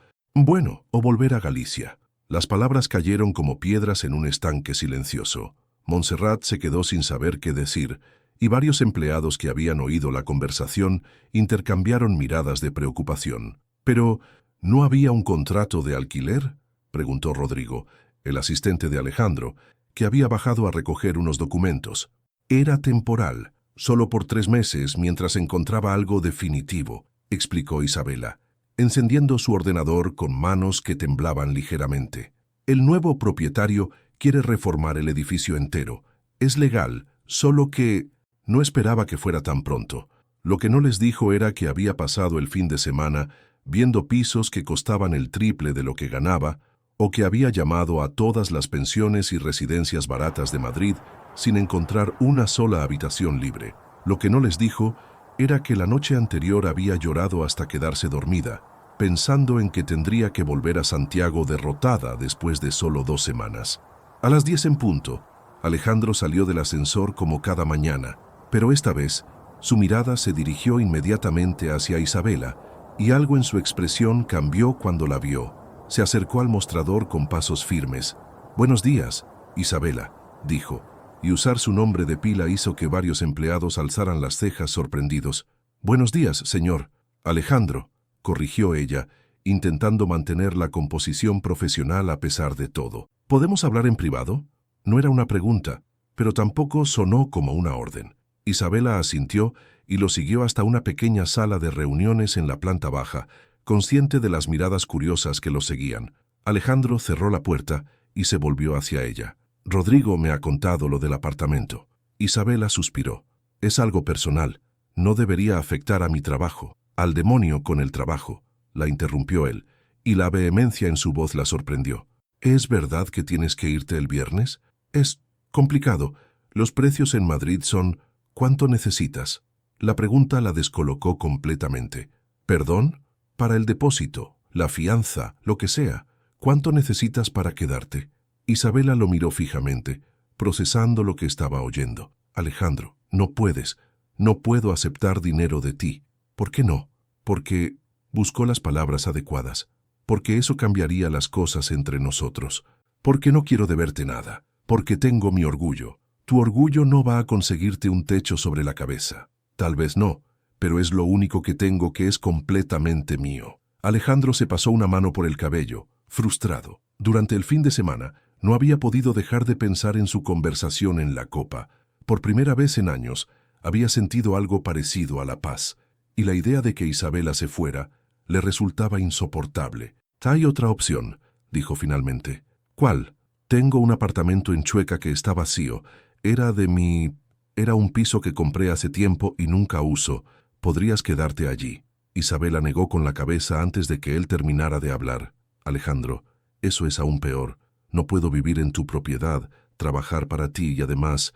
volver a Galicia». Las palabras cayeron como piedras en un estanque silencioso. Montserrat se quedó sin saber qué decir, y varios empleados que habían oído la conversación intercambiaron miradas de preocupación. «¿Pero no había un contrato de alquiler?», preguntó Rodrigo, el asistente de Alejandro, que había bajado a recoger unos documentos. «Era temporal, solo por 3 meses mientras encontraba algo definitivo», explicó Isabela, encendiendo su ordenador con manos que temblaban ligeramente. «El nuevo propietario quiere reformar el edificio entero. Es legal, solo que no esperaba que fuera tan pronto. Lo que no les dijo era que había pasado el fin de semana viendo pisos que costaban el triple de lo que ganaba, o que había llamado a todas las pensiones y residencias baratas de Madrid sin encontrar una sola habitación libre. Lo que no les dijo era que la noche anterior había llorado hasta quedarse dormida, pensando en que tendría que volver a Santiago derrotada después de solo 2 semanas. A las 10 en punto, Alejandro salió del ascensor como cada mañana, pero esta vez su mirada se dirigió inmediatamente hacia Isabela, y algo en su expresión cambió cuando la vio. Se acercó al mostrador con pasos firmes. «Buenos días, Isabela», dijo, y usar su nombre de pila hizo que varios empleados alzaran las cejas sorprendidos. «Buenos días, señor Alejandro», corrigió ella, intentando mantener la composición profesional a pesar de todo. «¿Podemos hablar en privado?». No era una pregunta, pero tampoco sonó como una orden. Isabela asintió y lo siguió hasta una pequeña sala de reuniones en la planta baja, consciente de las miradas curiosas que lo seguían. Alejandro cerró la puerta y se volvió hacia ella. «Rodrigo me ha contado lo del apartamento». Isabela suspiró. «Es algo personal. No debería afectar a mi trabajo». «Al demonio con el trabajo», la interrumpió él, y la vehemencia en su voz la sorprendió. «¿Es verdad que tienes que irte el viernes? Es complicado. Los precios en Madrid son... ¿Cuánto necesitas?». La pregunta la descolocó completamente. «¿Perdón? Para el depósito, la fianza, lo que sea. ¿Cuánto necesitas para quedarte?». Isabela lo miró fijamente, procesando lo que estaba oyendo. «Alejandro, no puedes. No puedo aceptar dinero de ti». «¿Por qué no?». «Porque...». Buscó las palabras adecuadas. «Porque eso cambiaría las cosas entre nosotros. Porque no quiero deberte nada. Porque tengo mi orgullo. Tu orgullo no va a conseguirte un techo sobre la cabeza. Tal vez no, pero es lo único que tengo que es completamente mío». Alejandro se pasó una mano por el cabello, frustrado. Durante el fin de semana, no había podido dejar de pensar en su conversación en la copa. Por primera vez en años, había sentido algo parecido a la paz, y la idea de que Isabela se fuera le resultaba insoportable. «Hay otra opción», dijo finalmente. «¿Cuál?». «Tengo un apartamento en Chueca que está vacío. Era un piso que compré hace tiempo y nunca uso. Podrías quedarte allí». Isabela negó con la cabeza antes de que él terminara de hablar. «Alejandro, eso es aún peor. No puedo vivir en tu propiedad, trabajar para ti y además...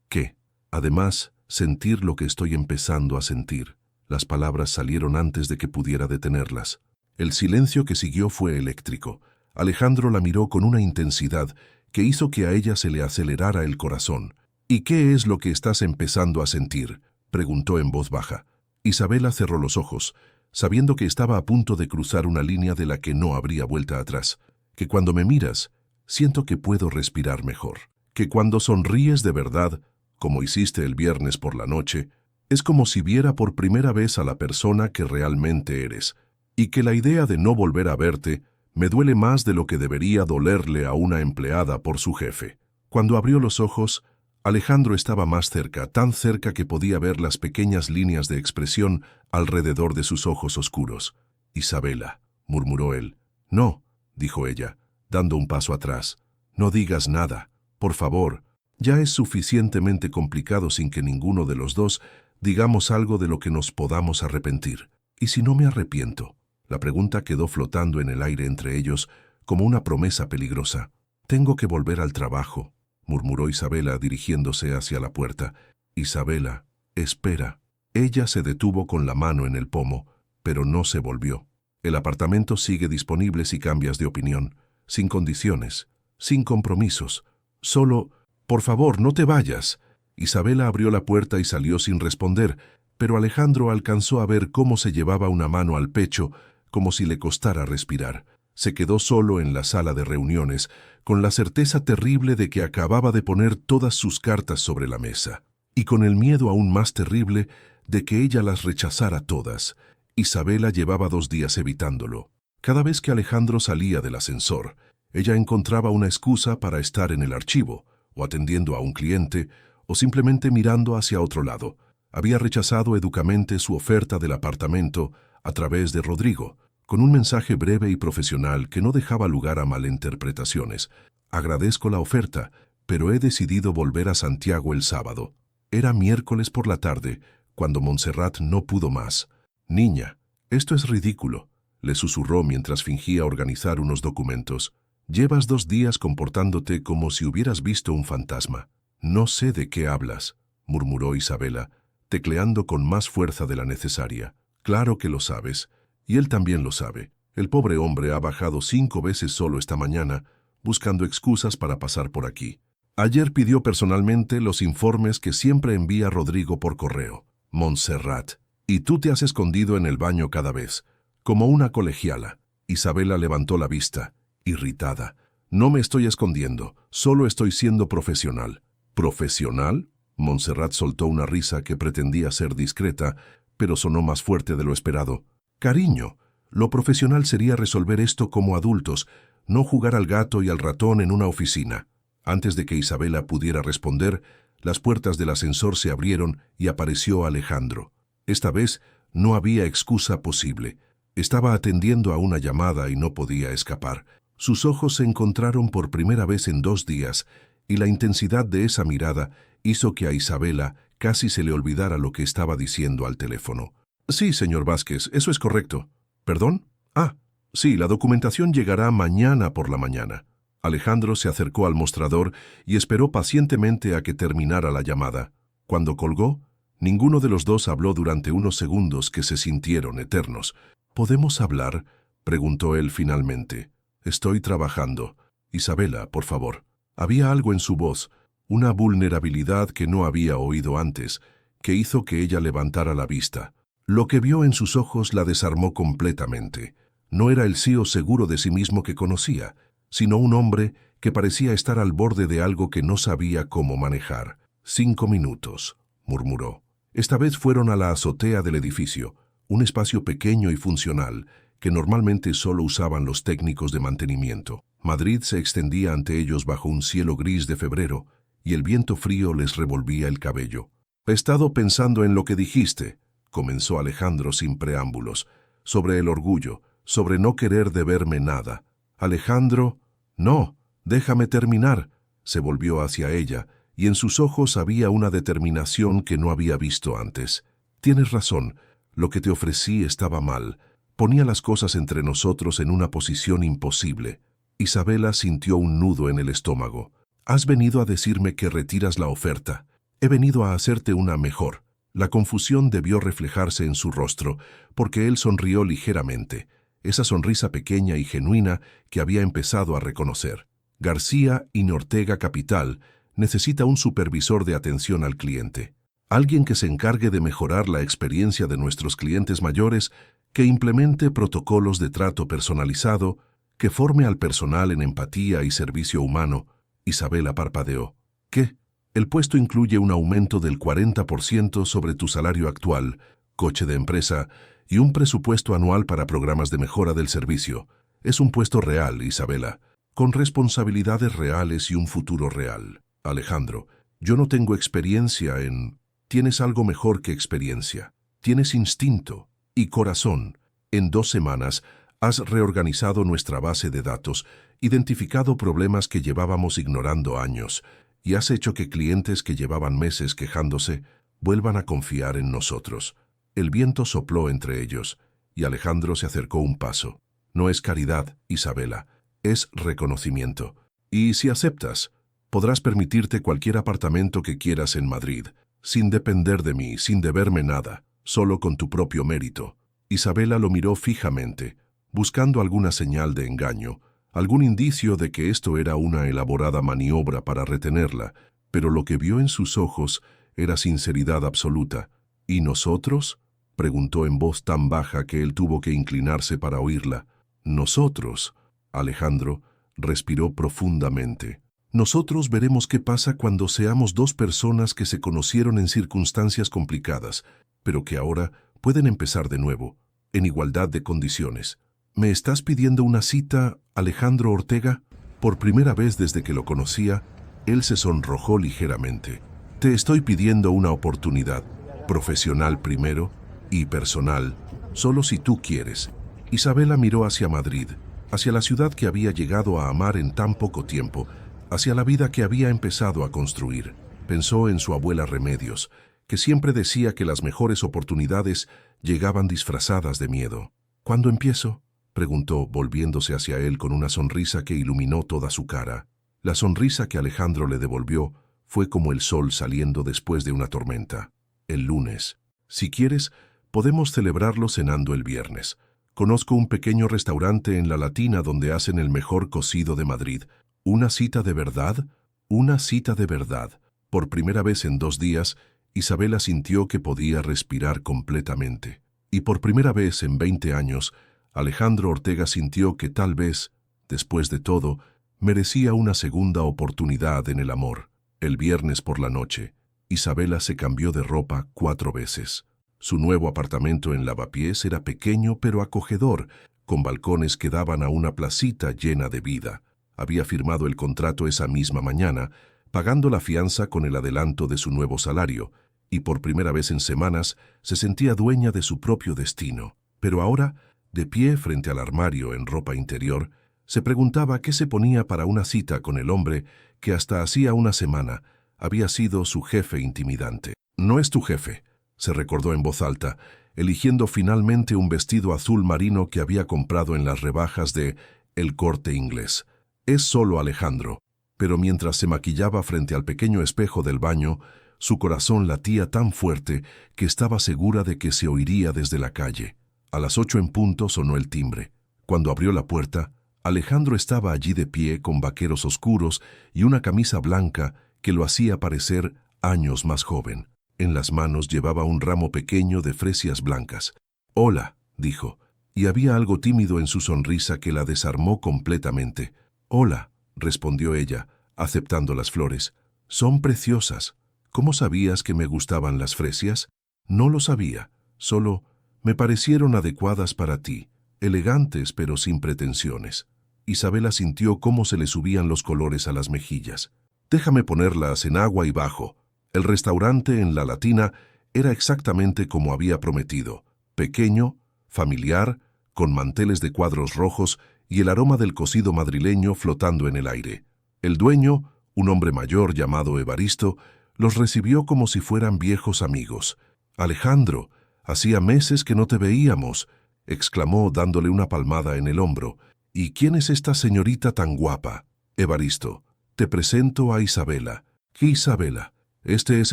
¿Qué? Además, sentir lo que estoy empezando a sentir». Las palabras salieron antes de que pudiera detenerlas. El silencio que siguió fue eléctrico. Alejandro la miró con una intensidad que hizo que a ella se le acelerara el corazón. «¿Y qué es lo que estás empezando a sentir?», preguntó en voz baja. Isabela cerró los ojos, sabiendo que estaba a punto de cruzar una línea de la que no habría vuelta atrás. «Que cuando me miras, siento que puedo respirar mejor. Que cuando sonríes de verdad, como hiciste el viernes por la noche, es como si viera por primera vez a la persona que realmente eres. Y que la idea de no volver a verte me duele más de lo que debería dolerle a una empleada por su jefe». Cuando abrió los ojos, Alejandro estaba más cerca, tan cerca que podía ver las pequeñas líneas de expresión alrededor de sus ojos oscuros. «Isabela», murmuró él. «No», dijo ella, dando un paso atrás. «No digas nada, por favor. Ya es suficientemente complicado sin que ninguno de los dos digamos algo de lo que nos podamos arrepentir. ¿Y si no me arrepiento?». La pregunta quedó flotando en el aire entre ellos como una promesa peligrosa. «Tengo que volver al trabajo», murmuró Isabela dirigiéndose hacia la puerta. «Isabela, espera». Ella se detuvo con la mano en el pomo, pero no se volvió. «El apartamento sigue disponible si cambias de opinión, sin condiciones, sin compromisos. Solo, por favor, no te vayas». Isabela abrió la puerta y salió sin responder, pero Alejandro alcanzó a ver cómo se llevaba una mano al pecho, como si le costara respirar. Se quedó solo en la sala de reuniones, con la certeza terrible de que acababa de poner todas sus cartas sobre la mesa, y con el miedo aún más terrible de que ella las rechazara todas. Isabela llevaba 2 días evitándolo. Cada vez que Alejandro salía del ascensor, ella encontraba una excusa para estar en el archivo, o atendiendo a un cliente, o simplemente mirando hacia otro lado. Había rechazado educadamente su oferta del apartamento a través de Rodrigo, con un mensaje breve y profesional que no dejaba lugar a malinterpretaciones. «Agradezco la oferta, pero he decidido volver a Santiago el sábado». Era miércoles por la tarde, cuando Montserrat no pudo más. «Niña, esto es ridículo», le susurró mientras fingía organizar unos documentos. «Llevas 2 días comportándote como si hubieras visto un fantasma». «No sé de qué hablas», murmuró Isabela, tecleando con más fuerza de la necesaria. «Claro que lo sabes. Y él también lo sabe. El pobre hombre ha bajado 5 veces solo esta mañana, buscando excusas para pasar por aquí. Ayer pidió personalmente los informes que siempre envía Rodrigo por correo. Montserrat. Y tú te has escondido en el baño cada vez, como una colegiala». Isabela levantó la vista, irritada. «No me estoy escondiendo, solo estoy siendo profesional». «¿Profesional?». Montserrat soltó una risa que pretendía ser discreta, pero sonó más fuerte de lo esperado. «Cariño, lo profesional sería resolver esto como adultos, no jugar al gato y al ratón en una oficina». Antes de que Isabela pudiera responder, las puertas del ascensor se abrieron y apareció Alejandro. Esta vez no había excusa posible. Estaba atendiendo a una llamada y no podía escapar. Sus ojos se encontraron por primera vez en 2 días, y la intensidad de esa mirada hizo que a Isabela casi se le olvidara lo que estaba diciendo al teléfono. «Sí, señor Vázquez, eso es correcto». «¿Perdón? Ah, sí, la documentación llegará mañana por la mañana». Alejandro se acercó al mostrador y esperó pacientemente a que terminara la llamada. Cuando colgó, ninguno de los dos habló durante unos segundos que se sintieron eternos. «¿Podemos hablar?», preguntó él finalmente. «Estoy trabajando. Isabela, por favor». Había algo en su voz, una vulnerabilidad que no había oído antes, que hizo que ella levantara la vista. Lo que vio en sus ojos la desarmó completamente. No era el CEO seguro de sí mismo que conocía, sino un hombre que parecía estar al borde de algo que no sabía cómo manejar. 5 minutos, murmuró. Esta vez fueron a la azotea del edificio, un espacio pequeño y funcional, que normalmente solo usaban los técnicos de mantenimiento. Madrid se extendía ante ellos bajo un cielo gris de febrero, y el viento frío les revolvía el cabello. «He estado pensando en lo que dijiste», comenzó Alejandro sin preámbulos, «sobre el orgullo, sobre no querer deberme nada». «Alejandro, no, déjame terminar», se volvió hacia ella, y en sus ojos había una determinación que no había visto antes. «Tienes razón, lo que te ofrecí estaba mal. Ponía las cosas entre nosotros en una posición imposible». Isabela sintió un nudo en el estómago. «Has venido a decirme que retiras la oferta. He venido a hacerte una mejor». La confusión debió reflejarse en su rostro, porque él sonrió ligeramente. esa sonrisa pequeña y genuina que había empezado a reconocer. García y Ortega Capital necesita un supervisor de atención al cliente. Alguien que se encargue de mejorar la experiencia de nuestros clientes mayores, que implemente protocolos de trato personalizado, que forme al personal en empatía y servicio humano. Isabela parpadeó. ¿Qué? El puesto incluye un aumento del 40% sobre tu salario actual, coche de empresa y un presupuesto anual para programas de mejora del servicio. Es un puesto real, Isabela, con responsabilidades reales y un futuro real. Alejandro, yo no tengo experiencia en... Tienes algo mejor que experiencia. Tienes instinto y corazón. En 2 semanas has reorganizado nuestra base de datos, identificado problemas que llevábamos ignorando años, y has hecho que clientes que llevaban meses quejándose vuelvan a confiar en nosotros. El viento sopló entre ellos, y Alejandro se acercó un paso. No es caridad, Isabela, es reconocimiento. Y si aceptas, podrás permitirte cualquier apartamento que quieras en Madrid, sin depender de mí, sin deberme nada, solo con tu propio mérito. Isabela lo miró fijamente, buscando alguna señal de engaño, algún indicio de que esto era una elaborada maniobra para retenerla, pero lo que vio en sus ojos era sinceridad absoluta. ¿Y nosotros?, preguntó en voz tan baja que él tuvo que inclinarse para oírla. Nosotros. Alejandro respiró profundamente. Nosotros veremos qué pasa cuando seamos 2 personas que se conocieron en circunstancias complicadas, pero que ahora pueden empezar de nuevo, en igualdad de condiciones. ¿Me estás pidiendo una cita, Alejandro Ortega? Por primera vez desde que lo conocía, él se sonrojó ligeramente. Te estoy pidiendo una oportunidad, profesional primero y personal, solo si tú quieres. Isabela miró hacia Madrid, hacia la ciudad que había llegado a amar en tan poco tiempo, hacia la vida que había empezado a construir. Pensó en su abuela Remedios, que siempre decía que las mejores oportunidades llegaban disfrazadas de miedo. ¿Cuándo empiezo?, preguntó, volviéndose hacia él con una sonrisa que iluminó toda su cara. La sonrisa que Alejandro le devolvió fue como el sol saliendo después de una tormenta. El lunes. Si quieres, podemos celebrarlo cenando el viernes. Conozco un pequeño restaurante en La Latina donde hacen el mejor cocido de Madrid. ¿Una cita de verdad? Una cita de verdad. Por primera vez en 2 días, Isabela sintió que podía respirar completamente. Y por primera vez en 20 años, Alejandro Ortega sintió que tal vez, después de todo, merecía una segunda oportunidad en el amor. El viernes por la noche, Isabela se cambió de ropa 4 veces. Su nuevo apartamento en Lavapiés era pequeño pero acogedor, con balcones que daban a una placita llena de vida. Había firmado el contrato esa misma mañana, pagando la fianza con el adelanto de su nuevo salario, y por primera vez en semanas se sentía dueña de su propio destino. Pero ahora, de pie frente al armario en ropa interior, se preguntaba qué se ponía para una cita con el hombre que hasta hacía una semana había sido su jefe intimidante. No es tu jefe, se recordó en voz alta, eligiendo finalmente un vestido azul marino que había comprado en las rebajas de El Corte Inglés. Es solo Alejandro. Pero mientras se maquillaba frente al pequeño espejo del baño, su corazón latía tan fuerte que estaba segura de que se oiría desde la calle. A las 8 en punto sonó el timbre. Cuando abrió la puerta, Alejandro estaba allí de pie con vaqueros oscuros y una camisa blanca que lo hacía parecer años más joven. En las manos llevaba un ramo pequeño de fresias blancas. «Hola», dijo, y había algo tímido en su sonrisa que la desarmó completamente. «Hola», respondió ella, aceptando las flores. «Son preciosas. ¿Cómo sabías que me gustaban las fresias?» «No lo sabía, solo me parecieron adecuadas para ti, elegantes pero sin pretensiones». Isabela sintió cómo se le subían los colores a las mejillas. «Déjame ponerlas en agua y bajo». El restaurante en La Latina era exactamente como había prometido, pequeño, familiar, con manteles de cuadros rojos y el aroma del cocido madrileño flotando en el aire. El dueño, un hombre mayor llamado Evaristo, los recibió como si fueran viejos amigos. «Alejandro, hacía meses que no te veíamos», exclamó dándole una palmada en el hombro. «¿Y quién es esta señorita tan guapa?» «Evaristo, te presento a Isabela». «¿Qué Isabela?» «Este es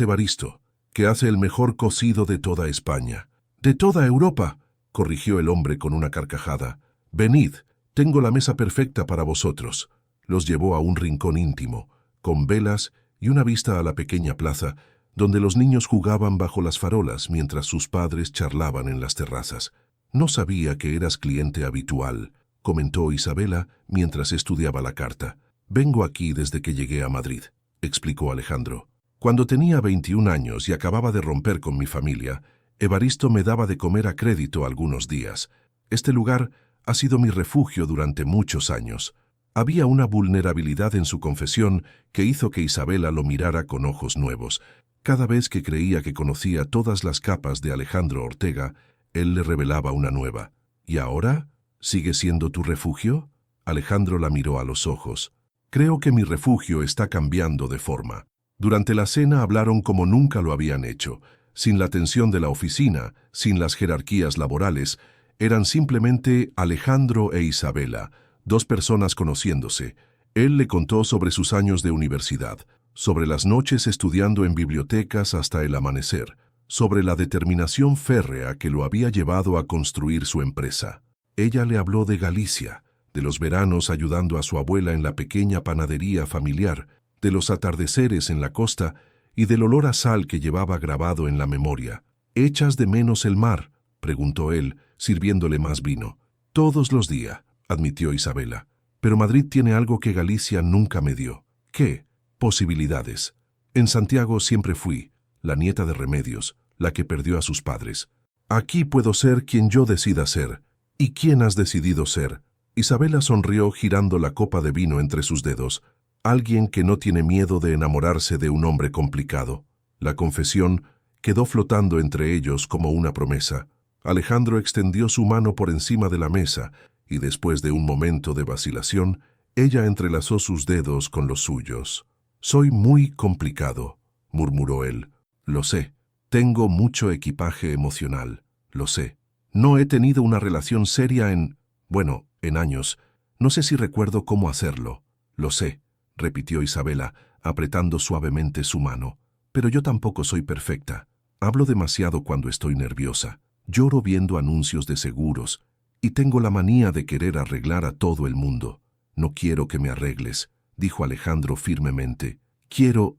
Evaristo, que hace el mejor cocido de toda España». «De toda Europa», corrigió el hombre con una carcajada. Venid, tengo la mesa perfecta para vosotros. Los llevó a un rincón íntimo, con velas y una vista a la pequeña plaza, donde los niños jugaban bajo las farolas mientras sus padres charlaban en las terrazas. No sabía que eras cliente habitual, comentó Isabela mientras estudiaba la carta. Vengo aquí desde que llegué a Madrid, explicó Alejandro. Cuando tenía 21 años y acababa de romper con mi familia, Evaristo me daba de comer a crédito algunos días. Este lugar ha sido mi refugio durante muchos años. Había una vulnerabilidad en su confesión que hizo que Isabela lo mirara con ojos nuevos. Cada vez que creía que conocía todas las capas de Alejandro Ortega, él le revelaba una nueva. ¿Y ahora? ¿Sigue siendo tu refugio? Alejandro la miró a los ojos. Creo que mi refugio está cambiando de forma. Durante la cena hablaron como nunca lo habían hecho, sin la tensión de la oficina, sin las jerarquías laborales. Eran simplemente Alejandro e Isabela, dos personas conociéndose. Él le contó sobre sus años de universidad, sobre las noches estudiando en bibliotecas hasta el amanecer, sobre la determinación férrea que lo había llevado a construir su empresa. Ella le habló de Galicia, de los veranos ayudando a su abuela en la pequeña panadería familiar, de los atardeceres en la costa y del olor a sal que llevaba grabado en la memoria. ¿Echas de menos el mar?, preguntó él, sirviéndole más vino. Todos los días, admitió Isabela. Pero Madrid tiene algo que Galicia nunca me dio. ¿Qué? Posibilidades. En Santiago siempre fui, la nieta de Remedios, la que perdió a sus padres. Aquí puedo ser quien yo decida ser. ¿Y quién has decidido ser? Isabela sonrió girando la copa de vino entre sus dedos. Alguien que no tiene miedo de enamorarse de un hombre complicado. La confesión quedó flotando entre ellos como una promesa. Alejandro extendió su mano por encima de la mesa y después de un momento de vacilación, ella entrelazó sus dedos con los suyos. «Soy muy complicado», murmuró él. «Lo sé. Tengo mucho equipaje emocional. Lo sé. No he tenido una relación seria en años. No sé si recuerdo cómo hacerlo. Lo sé», repitió Isabela, apretando suavemente su mano. «Pero yo tampoco soy perfecta. Hablo demasiado cuando estoy nerviosa. Lloro viendo anuncios de seguros y tengo la manía de querer arreglar a todo el mundo. No quiero que me arregles», dijo Alejandro firmemente. Quiero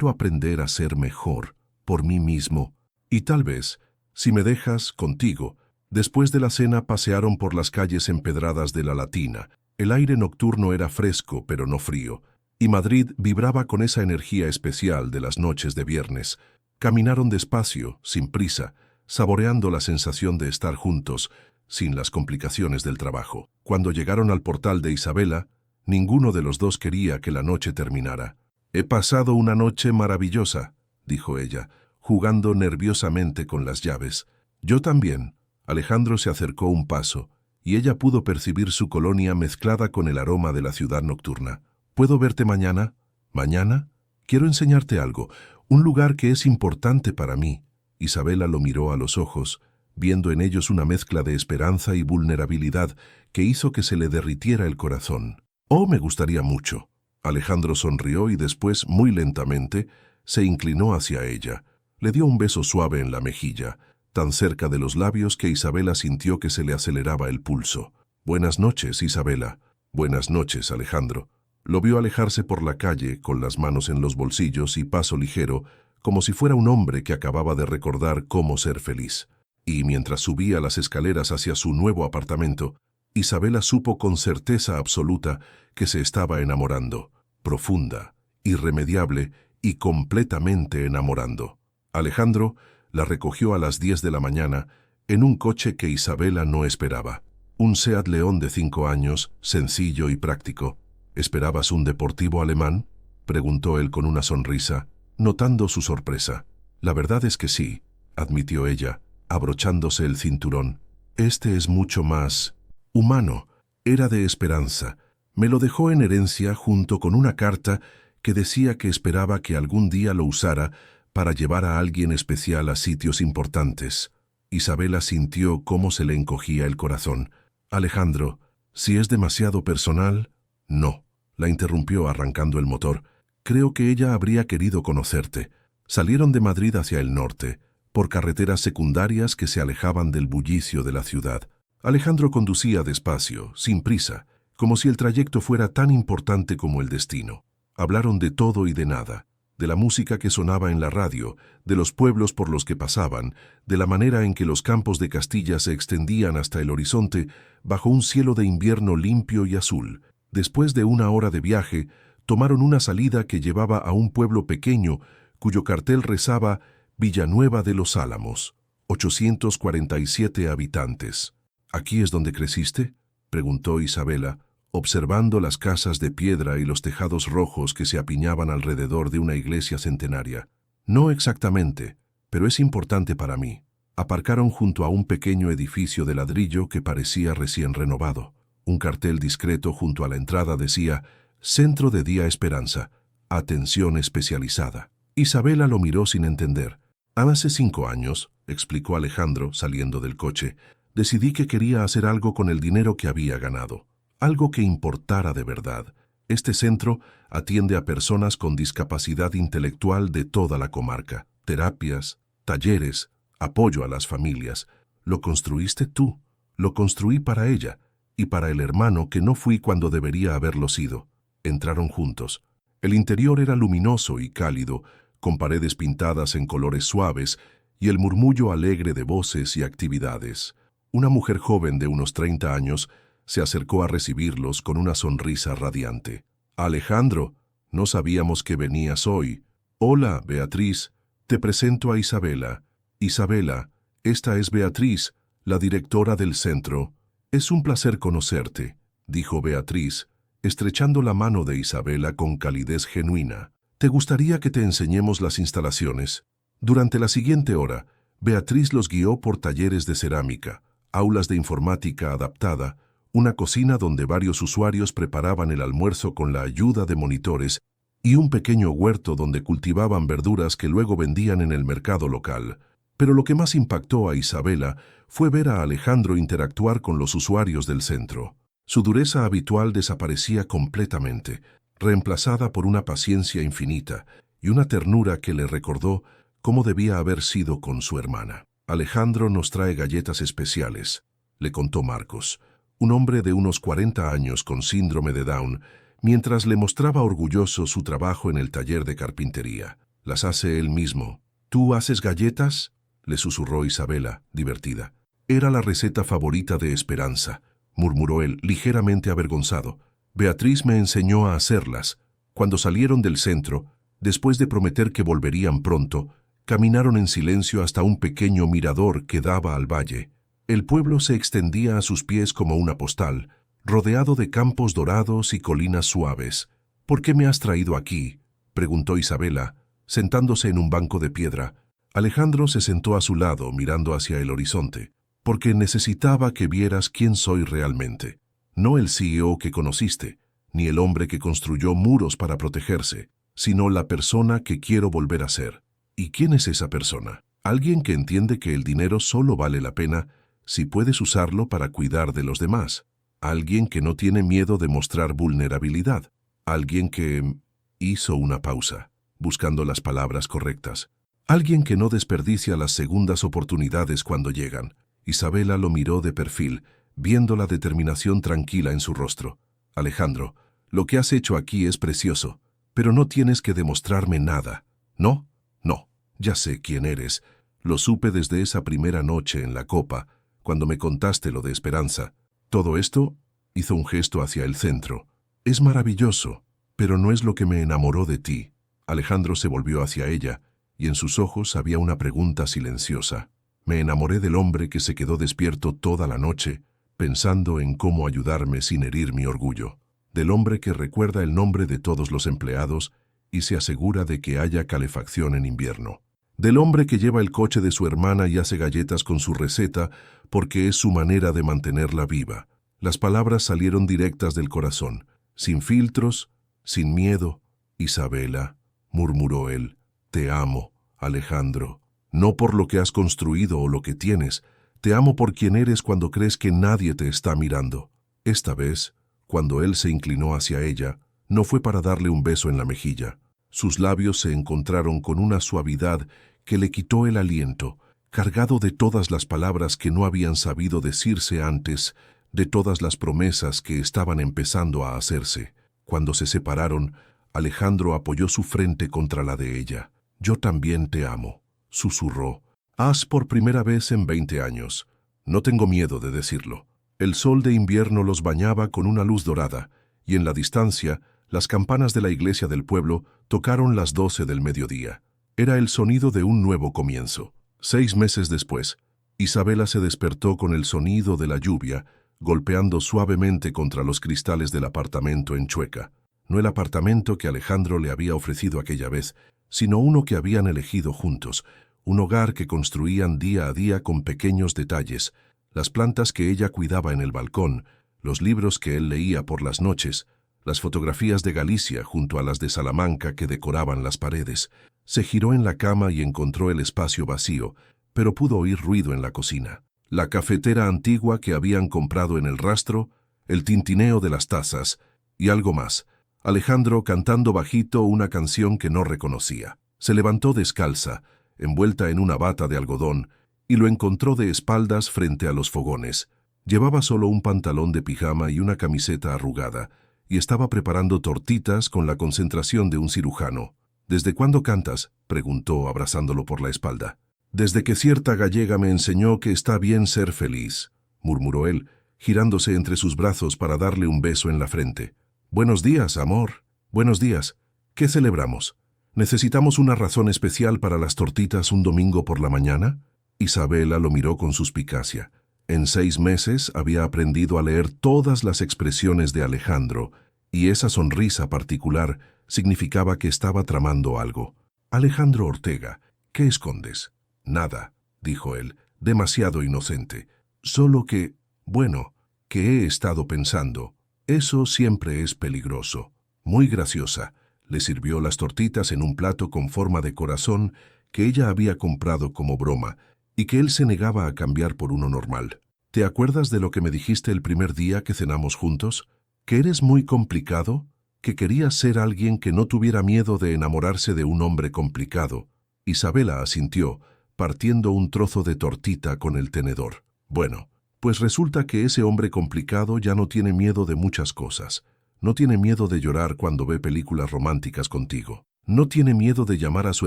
aprender a ser mejor por mí mismo y tal vez, si me dejas, contigo». Después de la cena pasearon por las calles empedradas de la Latina. El aire nocturno era fresco pero no frío, y Madrid vibraba con esa energía especial de las noches de viernes. Caminaron despacio, sin prisa, saboreando la sensación de estar juntos, sin las complicaciones del trabajo. Cuando llegaron al portal de Isabela, ninguno de los dos quería que la noche terminara. «He pasado una noche maravillosa», dijo ella, jugando nerviosamente con las llaves. «Yo también». Alejandro se acercó un paso, y ella pudo percibir su colonia mezclada con el aroma de la ciudad nocturna. «¿Puedo verte mañana?» «¿Mañana? Quiero enseñarte algo, un lugar que es importante para mí». Isabela lo miró a los ojos, viendo en ellos una mezcla de esperanza y vulnerabilidad que hizo que se le derritiera el corazón. «Oh, me gustaría mucho». Alejandro sonrió y después, muy lentamente, se inclinó hacia ella. Le dio un beso suave en la mejilla, tan cerca de los labios que Isabela sintió que se le aceleraba el pulso. «Buenas noches, Isabela». «Buenas noches, Alejandro». Lo vio alejarse por la calle, con las manos en los bolsillos y paso ligero, como si fuera un hombre que acababa de recordar cómo ser feliz. Y mientras subía las escaleras hacia su nuevo apartamento, Isabela supo con certeza absoluta que se estaba enamorando, profunda, irremediable y completamente enamorando. Alejandro la recogió a las 10 de la mañana en un coche que Isabela no esperaba. Un Seat León de 5 años, sencillo y práctico. «¿Esperabas un deportivo alemán?», preguntó él con una sonrisa, notando su sorpresa. «La verdad es que sí», admitió ella, abrochándose el cinturón. «Este es mucho más humano. Era de esperanza. Me lo dejó en herencia junto con una carta que decía que esperaba que algún día lo usara para llevar a alguien especial a sitios importantes». Isabela sintió cómo se le encogía el corazón. «Alejandro, si es demasiado personal...» «No», la interrumpió arrancando el motor. «Creo que ella habría querido conocerte». Salieron de Madrid hacia el norte, por carreteras secundarias que se alejaban del bullicio de la ciudad. Alejandro conducía despacio, sin prisa, como si el trayecto fuera tan importante como el destino. Hablaron de todo y de nada, de la música que sonaba en la radio, de los pueblos por los que pasaban, de la manera en que los campos de Castilla se extendían hasta el horizonte bajo un cielo de invierno limpio y azul. Después de 1 hora de viaje, tomaron una salida que llevaba a un pueblo pequeño cuyo cartel rezaba Villanueva de los Álamos, 847 habitantes. ¿Aquí es donde creciste?, preguntó Isabela, observando las casas de piedra y los tejados rojos que se apiñaban alrededor de una iglesia centenaria. No exactamente, pero es importante para mí. Aparcaron junto a un pequeño edificio de ladrillo que parecía recién renovado. Un cartel discreto junto a la entrada decía Centro de Día Esperanza, atención especializada. Isabela lo miró sin entender. Hace 5 años, explicó Alejandro saliendo del coche, decidí que quería hacer algo con el dinero que había ganado. Algo que importara de verdad. Este centro atiende a personas con discapacidad intelectual de toda la comarca. Terapias, talleres, apoyo a las familias. Lo construiste tú. Lo construí para ella y para el hermano que no fui cuando debería haberlo sido. Entraron juntos. El interior era luminoso y cálido, con paredes pintadas en colores suaves y el murmullo alegre de voces y actividades. Una mujer joven de unos 30 años se acercó a recibirlos con una sonrisa radiante. Alejandro, no sabíamos que venías hoy. Hola, Beatriz, te presento a Isabela. Isabela, esta es Beatriz, la directora del centro. Es un placer conocerte, dijo Beatriz, estrechando la mano de Isabela con calidez genuina. ¿Te gustaría que te enseñemos las instalaciones? Durante la siguiente hora, Beatriz los guió por talleres de cerámica, aulas de informática adaptada, una cocina donde varios usuarios preparaban el almuerzo con la ayuda de monitores y un pequeño huerto donde cultivaban verduras que luego vendían en el mercado local. Pero lo que más impactó a Isabela fue ver a Alejandro interactuar con los usuarios del centro. Su dureza habitual desaparecía completamente, reemplazada por una paciencia infinita y una ternura que le recordó cómo debía haber sido con su hermana. Alejandro nos trae galletas especiales, le contó Marcos, un hombre de unos 40 años con síndrome de Down, mientras le mostraba orgulloso su trabajo en el taller de carpintería. Las hace él mismo. ¿Tú haces galletas?, le susurró Isabela, divertida. Era la receta favorita de Esperanza, murmuró él, ligeramente avergonzado. Beatriz me enseñó a hacerlas. Cuando salieron del centro, después de prometer que volverían pronto, caminaron en silencio hasta un pequeño mirador que daba al valle. El pueblo se extendía a sus pies como una postal, rodeado de campos dorados y colinas suaves. ¿Por qué me has traído aquí?, preguntó Isabela, sentándose en un banco de piedra. Alejandro se sentó a su lado, mirando hacia el horizonte. Porque necesitaba que vieras quién soy realmente. No el CEO que conociste, ni el hombre que construyó muros para protegerse, sino la persona que quiero volver a ser. ¿Y quién es esa persona? Alguien que entiende que el dinero solo vale la pena si puedes usarlo para cuidar de los demás. Alguien que no tiene miedo de mostrar vulnerabilidad. Alguien que... Hizo una pausa, buscando las palabras correctas. Alguien que no desperdicia las segundas oportunidades cuando llegan. Isabela lo miró de perfil, viendo la determinación tranquila en su rostro. Alejandro, lo que has hecho aquí es precioso, pero no tienes que demostrarme nada. ¿No? No. Ya sé quién eres. Lo supe desde esa primera noche en la copa, cuando me contaste lo de Esperanza. Todo esto, hizo un gesto hacia el centro. Es maravilloso, pero no es lo que me enamoró de ti. Alejandro se volvió hacia ella, y en sus ojos había una pregunta silenciosa. Me enamoré del hombre que se quedó despierto toda la noche, pensando en cómo ayudarme sin herir mi orgullo. Del hombre que recuerda el nombre de todos los empleados y se asegura de que haya calefacción en invierno. Del hombre que lleva el coche de su hermana y hace galletas con su receta porque es su manera de mantenerla viva. Las palabras salieron directas del corazón, sin filtros, sin miedo. Isabela, murmuró él, te amo, Alejandro. No por lo que has construido o lo que tienes. Te amo por quien eres cuando crees que nadie te está mirando. Esta vez, cuando él se inclinó hacia ella, no fue para darle un beso en la mejilla. Sus labios se encontraron con una suavidad que le quitó el aliento, cargado de todas las palabras que no habían sabido decirse antes, de todas las promesas que estaban empezando a hacerse. Cuando se separaron, Alejandro apoyó su frente contra la de ella. «Yo también te amo», susurró. «Haz por primera vez en 20 años. No tengo miedo de decirlo». El sol de invierno los bañaba con una luz dorada, y en la distancia, las campanas de la iglesia del pueblo tocaron las 12 del mediodía. Era el sonido de un nuevo comienzo. 6 meses después, Isabela se despertó con el sonido de la lluvia, golpeando suavemente contra los cristales del apartamento en Chueca. No el apartamento que Alejandro le había ofrecido aquella vez, sino uno que habían elegido juntos, un hogar que construían día a día con pequeños detalles, las plantas que ella cuidaba en el balcón, los libros que él leía por las noches, las fotografías de Galicia junto a las de Salamanca que decoraban las paredes. Se giró en la cama y encontró el espacio vacío, pero pudo oír ruido en la cocina. La cafetera antigua que habían comprado en el rastro, el tintineo de las tazas y algo más. Alejandro cantando bajito una canción que no reconocía. Se levantó descalza, envuelta en una bata de algodón, y lo encontró de espaldas frente a los fogones. Llevaba solo un pantalón de pijama y una camiseta arrugada, y estaba preparando tortitas con la concentración de un cirujano. «¿Desde cuándo cantas?», preguntó, abrazándolo por la espalda. «Desde que cierta gallega me enseñó que está bien ser feliz», murmuró él, girándose entre sus brazos para darle un beso en la frente. «Buenos días, amor. Buenos días. ¿Qué celebramos? ¿Necesitamos una razón especial para las tortitas un domingo por la mañana?» Isabela lo miró con suspicacia. En 6 meses había aprendido a leer todas las expresiones de Alejandro, y esa sonrisa particular significaba que estaba tramando algo. «Alejandro Ortega, ¿qué escondes?» «Nada», dijo él, demasiado inocente. «Solo que, bueno, que he estado pensando. Eso siempre es peligroso». Muy graciosa, le sirvió las tortitas en un plato con forma de corazón que ella había comprado como broma y que él se negaba a cambiar por uno normal. «¿Te acuerdas de lo que me dijiste el primer día que cenamos juntos? ¿Que eres muy complicado? ¿Que querías ser alguien que no tuviera miedo de enamorarse de un hombre complicado?» Isabela asintió, partiendo un trozo de tortita con el tenedor. «Bueno, pues resulta que ese hombre complicado ya no tiene miedo de muchas cosas. No tiene miedo de llorar cuando ve películas románticas contigo. No tiene miedo de llamar a su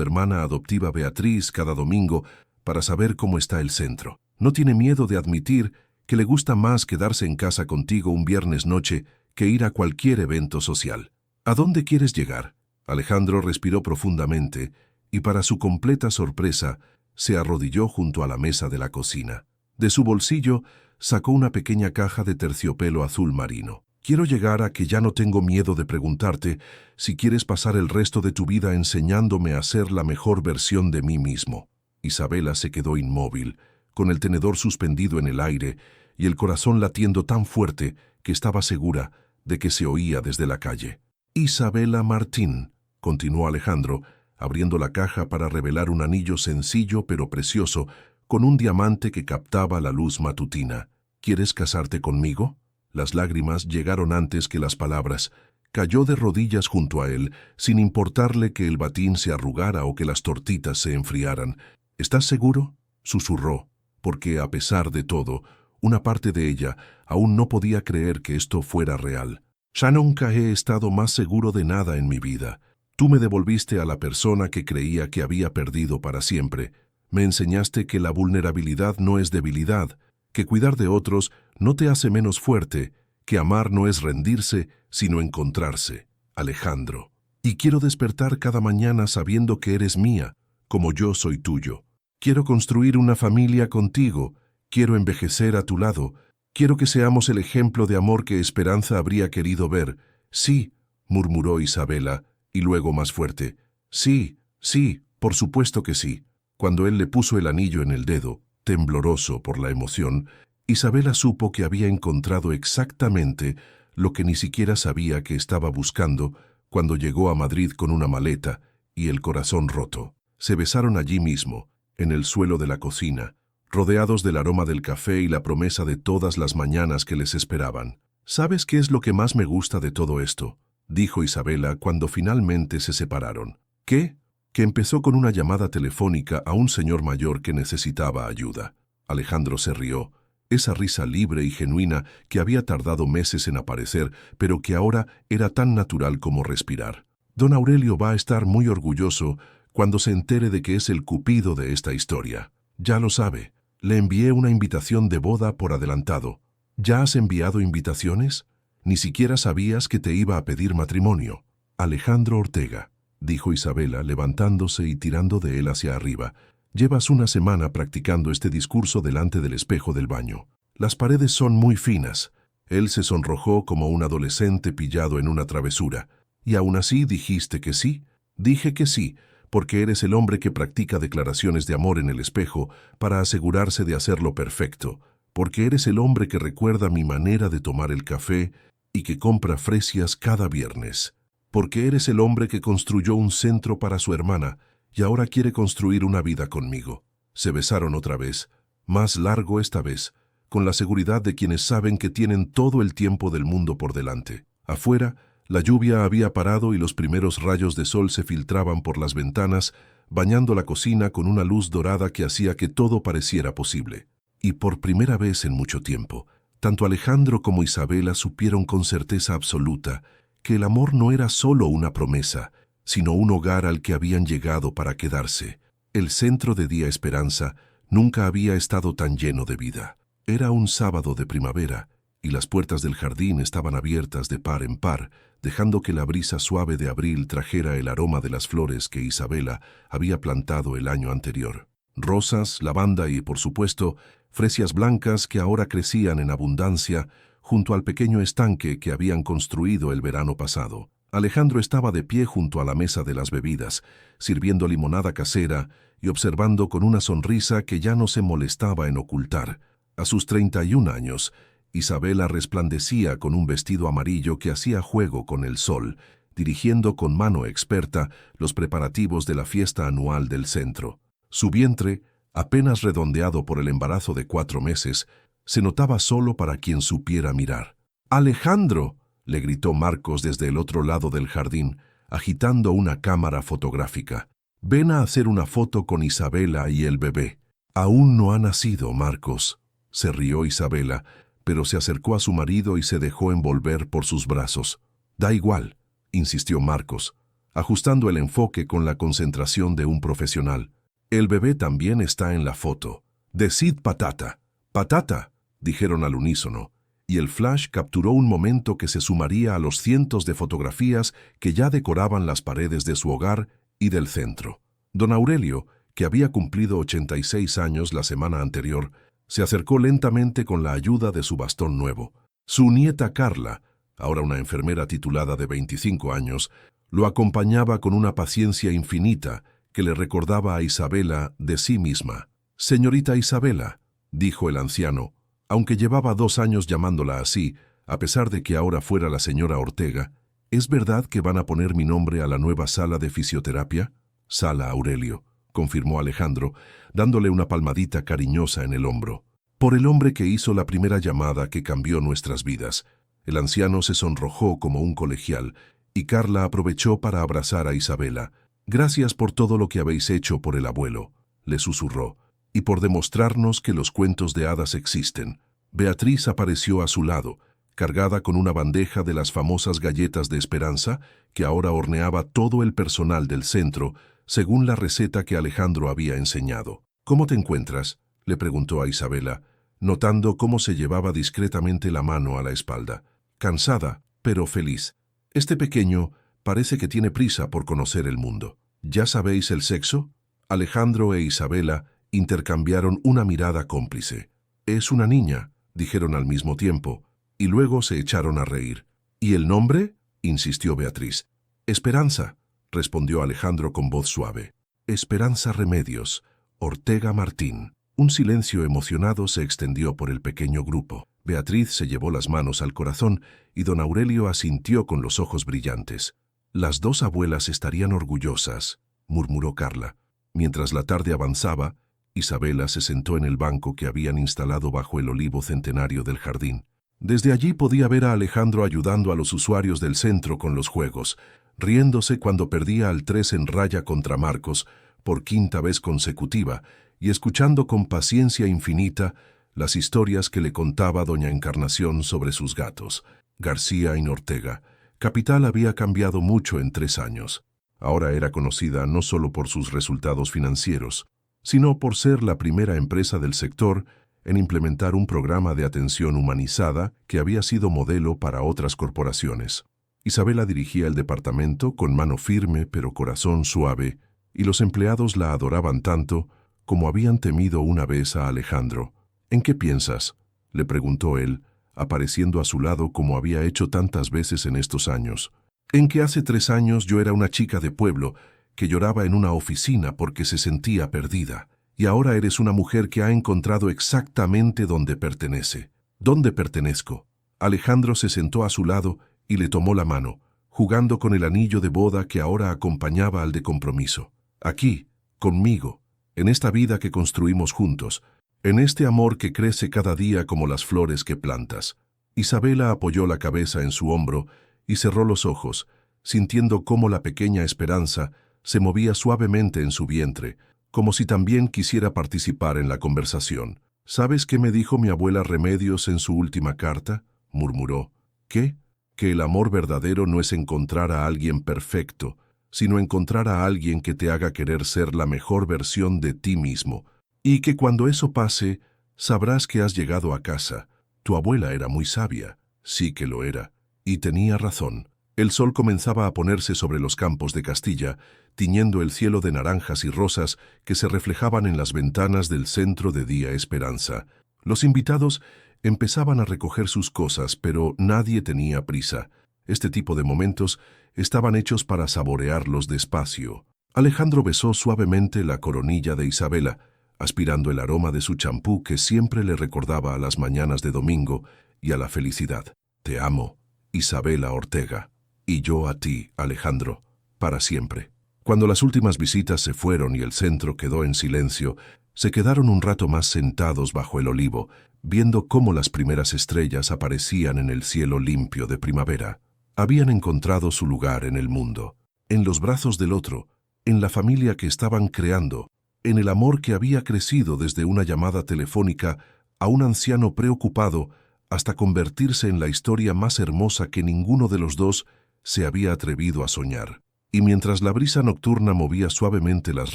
hermana adoptiva Beatriz cada domingo para saber cómo está el centro. No tiene miedo de admitir que le gusta más quedarse en casa contigo un viernes noche que ir a cualquier evento social. ¿A dónde quieres llegar?» Alejandro respiró profundamente y, para su completa sorpresa, se arrodilló junto a la mesa de la cocina. De su bolsillo sacó una pequeña caja de terciopelo azul marino. «Quiero llegar a que ya no tengo miedo de preguntarte si quieres pasar el resto de tu vida enseñándome a ser la mejor versión de mí mismo». Isabela se quedó inmóvil, con el tenedor suspendido en el aire y el corazón latiendo tan fuerte que estaba segura de que se oía desde la calle. «Isabela Martín», continuó Alejandro, abriendo la caja para revelar un anillo sencillo pero precioso, con un diamante que captaba la luz matutina. «¿Quieres casarte conmigo?» Las lágrimas llegaron antes que las palabras. Cayó de rodillas junto a él, sin importarle que el batín se arrugara o que las tortitas se enfriaran. «¿Estás seguro?», susurró, porque, a pesar de todo, una parte de ella aún no podía creer que esto fuera real. «Ya nunca he estado más seguro de nada en mi vida. Tú me devolviste a la persona que creía que había perdido para siempre. Me enseñaste que la vulnerabilidad no es debilidad, que cuidar de otros no te hace menos fuerte, que amar no es rendirse, sino encontrarse, Alejandro. Y quiero despertar cada mañana sabiendo que eres mía, como yo soy tuyo. Quiero construir una familia contigo, quiero envejecer a tu lado, quiero que seamos el ejemplo de amor que Esperanza habría querido ver». «Sí», murmuró Isabela, y luego más fuerte. «Sí, sí, por supuesto que sí». Cuando él le puso el anillo en el dedo, tembloroso por la emoción, Isabela supo que había encontrado exactamente lo que ni siquiera sabía que estaba buscando cuando llegó a Madrid con una maleta y el corazón roto. Se besaron allí mismo, en el suelo de la cocina, rodeados del aroma del café y la promesa de todas las mañanas que les esperaban. «¿Sabes qué es lo que más me gusta de todo esto?», dijo Isabela cuando finalmente se separaron. «¿Qué?». que empezó con una llamada telefónica a un señor mayor que necesitaba ayuda. Alejandro se rió, esa risa libre y genuina que había tardado meses en aparecer, pero que ahora era tan natural como respirar. Don Aurelio va a estar muy orgulloso cuando se entere de que es el cupido de esta historia. Ya lo sabe, le envié una invitación de boda por adelantado. ¿Ya has enviado invitaciones? Ni siquiera sabías que te iba a pedir matrimonio. Alejandro Ortega, dijo Isabela, levantándose y tirando de él hacia arriba. Llevas una semana practicando este discurso delante del espejo del baño. Las paredes son muy finas. Él se sonrojó como un adolescente pillado en una travesura. ¿Y aún así dijiste que sí? Dije que sí, porque eres el hombre que practica declaraciones de amor en el espejo para asegurarse de hacerlo perfecto, porque eres el hombre que recuerda mi manera de tomar el café y que compra fresias cada viernes, porque eres el hombre que construyó un centro para su hermana y ahora quiere construir una vida conmigo. Se besaron otra vez, más largo esta vez, con la seguridad de quienes saben que tienen todo el tiempo del mundo por delante. Afuera, la lluvia había parado y los primeros rayos de sol se filtraban por las ventanas, bañando la cocina con una luz dorada que hacía que todo pareciera posible. Y por primera vez en mucho tiempo, tanto Alejandro como Isabela supieron con certeza absoluta que el amor no era solo una promesa, sino un hogar al que habían llegado para quedarse. El centro de Día Esperanza nunca había estado tan lleno de vida. Era un sábado de primavera, y las puertas del jardín estaban abiertas de par en par, dejando que la brisa suave de abril trajera el aroma de las flores que Isabela había plantado el año anterior. Rosas, lavanda y, por supuesto, fresias blancas que ahora crecían en abundancia junto al pequeño estanque que habían construido el verano pasado. Alejandro estaba de pie junto a la mesa de las bebidas, sirviendo limonada casera y observando con una sonrisa que ya no se molestaba en ocultar. A sus 31 años, Isabela resplandecía con un vestido amarillo que hacía juego con el sol, dirigiendo con mano experta los preparativos de la fiesta anual del centro. Su vientre, apenas redondeado por el embarazo de 4 meses, se notaba solo para quien supiera mirar. «¡Alejandro!», le gritó Marcos desde el otro lado del jardín, agitando una cámara fotográfica. «Ven a hacer una foto con Isabela y el bebé». «Aún no ha nacido, Marcos», se rió Isabela, pero se acercó a su marido y se dejó envolver por sus brazos. «Da igual», insistió Marcos, ajustando el enfoque con la concentración de un profesional. «El bebé también está en la foto». «Decid patata». «Patata», dijeron al unísono, y el flash capturó un momento que se sumaría a los cientos de fotografías que ya decoraban las paredes de su hogar y del centro. Don Aurelio, que había cumplido 86 años la semana anterior, se acercó lentamente con la ayuda de su bastón nuevo. Su nieta Carla, ahora una enfermera titulada de 25 años, lo acompañaba con una paciencia infinita que le recordaba a Isabela de sí misma. «Señorita Isabela», dijo el anciano, aunque llevaba 2 años llamándola así, a pesar de que ahora fuera la señora Ortega, «¿es verdad que van a poner mi nombre a la nueva sala de fisioterapia?» «Sala Aurelio», confirmó Alejandro, dándole una palmadita cariñosa en el hombro. «Por el hombre que hizo la primera llamada que cambió nuestras vidas». El anciano se sonrojó como un colegial, y Carla aprovechó para abrazar a Isabela. «Gracias por todo lo que habéis hecho por el abuelo», le susurró, «y por demostrarnos que los cuentos de hadas existen». Beatriz apareció a su lado, cargada con una bandeja de las famosas galletas de esperanza que ahora horneaba todo el personal del centro, según la receta que Alejandro había enseñado. «¿Cómo te encuentras?», le preguntó a Isabela, notando cómo se llevaba discretamente la mano a la espalda. «Cansada, pero feliz. Este pequeño parece que tiene prisa por conocer el mundo». «¿Ya sabéis el sexo?». Alejandro e Isabela intercambiaron una mirada cómplice. «Es una niña», dijeron al mismo tiempo, y luego se echaron a reír. «¿Y el nombre?», insistió Beatriz. «Esperanza», respondió Alejandro con voz suave. «Esperanza Remedios, Ortega Martín». Un silencio emocionado se extendió por el pequeño grupo. Beatriz se llevó las manos al corazón y don Aurelio asintió con los ojos brillantes. «Las 2 abuelas estarían orgullosas», murmuró Carla. Mientras la tarde avanzaba, Isabela se sentó en el banco que habían instalado bajo el olivo centenario del jardín. Desde allí podía ver a Alejandro ayudando a los usuarios del centro con los juegos, riéndose cuando perdía al 3 en raya contra Marcos por quinta vez consecutiva y escuchando con paciencia infinita las historias que le contaba doña Encarnación sobre sus gatos. García y Ortega. Capital había cambiado mucho en 3 años. Ahora era conocida no solo por sus resultados financieros, sino por ser la primera empresa del sector en implementar un programa de atención humanizada que había sido modelo para otras corporaciones. Isabela dirigía el departamento con mano firme pero corazón suave, y los empleados la adoraban tanto como habían temido una vez a Alejandro. ¿En qué piensas?, le preguntó él, apareciendo a su lado como había hecho tantas veces en estos años. En que hace 3 años yo era una chica de pueblo que lloraba en una oficina porque se sentía perdida, y ahora eres una mujer que ha encontrado exactamente dónde pertenece. ¿Dónde pertenezco? Alejandro se sentó a su lado y le tomó la mano, jugando con el anillo de boda que ahora acompañaba al de compromiso. Aquí, conmigo, en esta vida que construimos juntos, en este amor que crece cada día como las flores que plantas. Isabela apoyó la cabeza en su hombro y cerró los ojos, sintiendo cómo la pequeña esperanza se movía suavemente en su vientre, como si también quisiera participar en la conversación. ¿Sabes qué me dijo mi abuela Remedios en su última carta?, murmuró. ¿Qué? Que el amor verdadero no es encontrar a alguien perfecto, sino encontrar a alguien que te haga querer ser la mejor versión de ti mismo, y que cuando eso pase, sabrás que has llegado a casa. Tu abuela era muy sabia, sí que lo era, y tenía razón. El sol comenzaba a ponerse sobre los campos de Castilla, tiñendo el cielo de naranjas y rosas que se reflejaban en las ventanas del Centro de Día Esperanza. Los invitados empezaban a recoger sus cosas, pero nadie tenía prisa. Este tipo de momentos estaban hechos para saborearlos despacio. Alejandro besó suavemente la coronilla de Isabela, aspirando el aroma de su champú que siempre le recordaba a las mañanas de domingo y a la felicidad. Te amo, Isabela Ortega. Y yo a ti, Alejandro, para siempre. Cuando las últimas visitas se fueron y el centro quedó en silencio, se quedaron un rato más sentados bajo el olivo, viendo cómo las primeras estrellas aparecían en el cielo limpio de primavera. Habían encontrado su lugar en el mundo, en los brazos del otro, en la familia que estaban creando, en el amor que había crecido desde una llamada telefónica a un anciano preocupado hasta convertirse en la historia más hermosa que ninguno de los dos se había atrevido a soñar. Y mientras la brisa nocturna movía suavemente las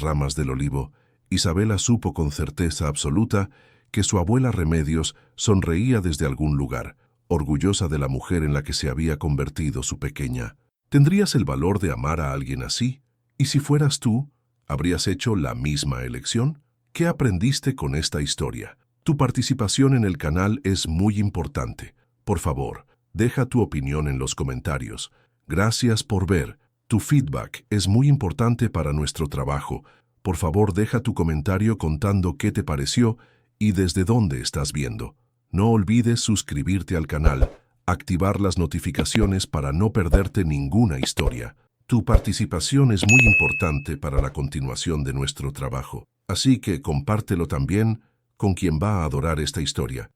ramas del olivo, Isabela supo con certeza absoluta que su abuela Remedios sonreía desde algún lugar, orgullosa de la mujer en la que se había convertido su pequeña. ¿Tendrías el valor de amar a alguien así? ¿Y si fueras tú, habrías hecho la misma elección? ¿Qué aprendiste con esta historia? Tu participación en el canal es muy importante. Por favor, deja tu opinión en los comentarios. Gracias por ver. Tu feedback es muy importante para nuestro trabajo. Por favor, deja tu comentario contando qué te pareció y desde dónde estás viendo. No olvides suscribirte al canal, activar las notificaciones para no perderte ninguna historia. Tu participación es muy importante para la continuación de nuestro trabajo. Así que compártelo también con quien va a adorar esta historia.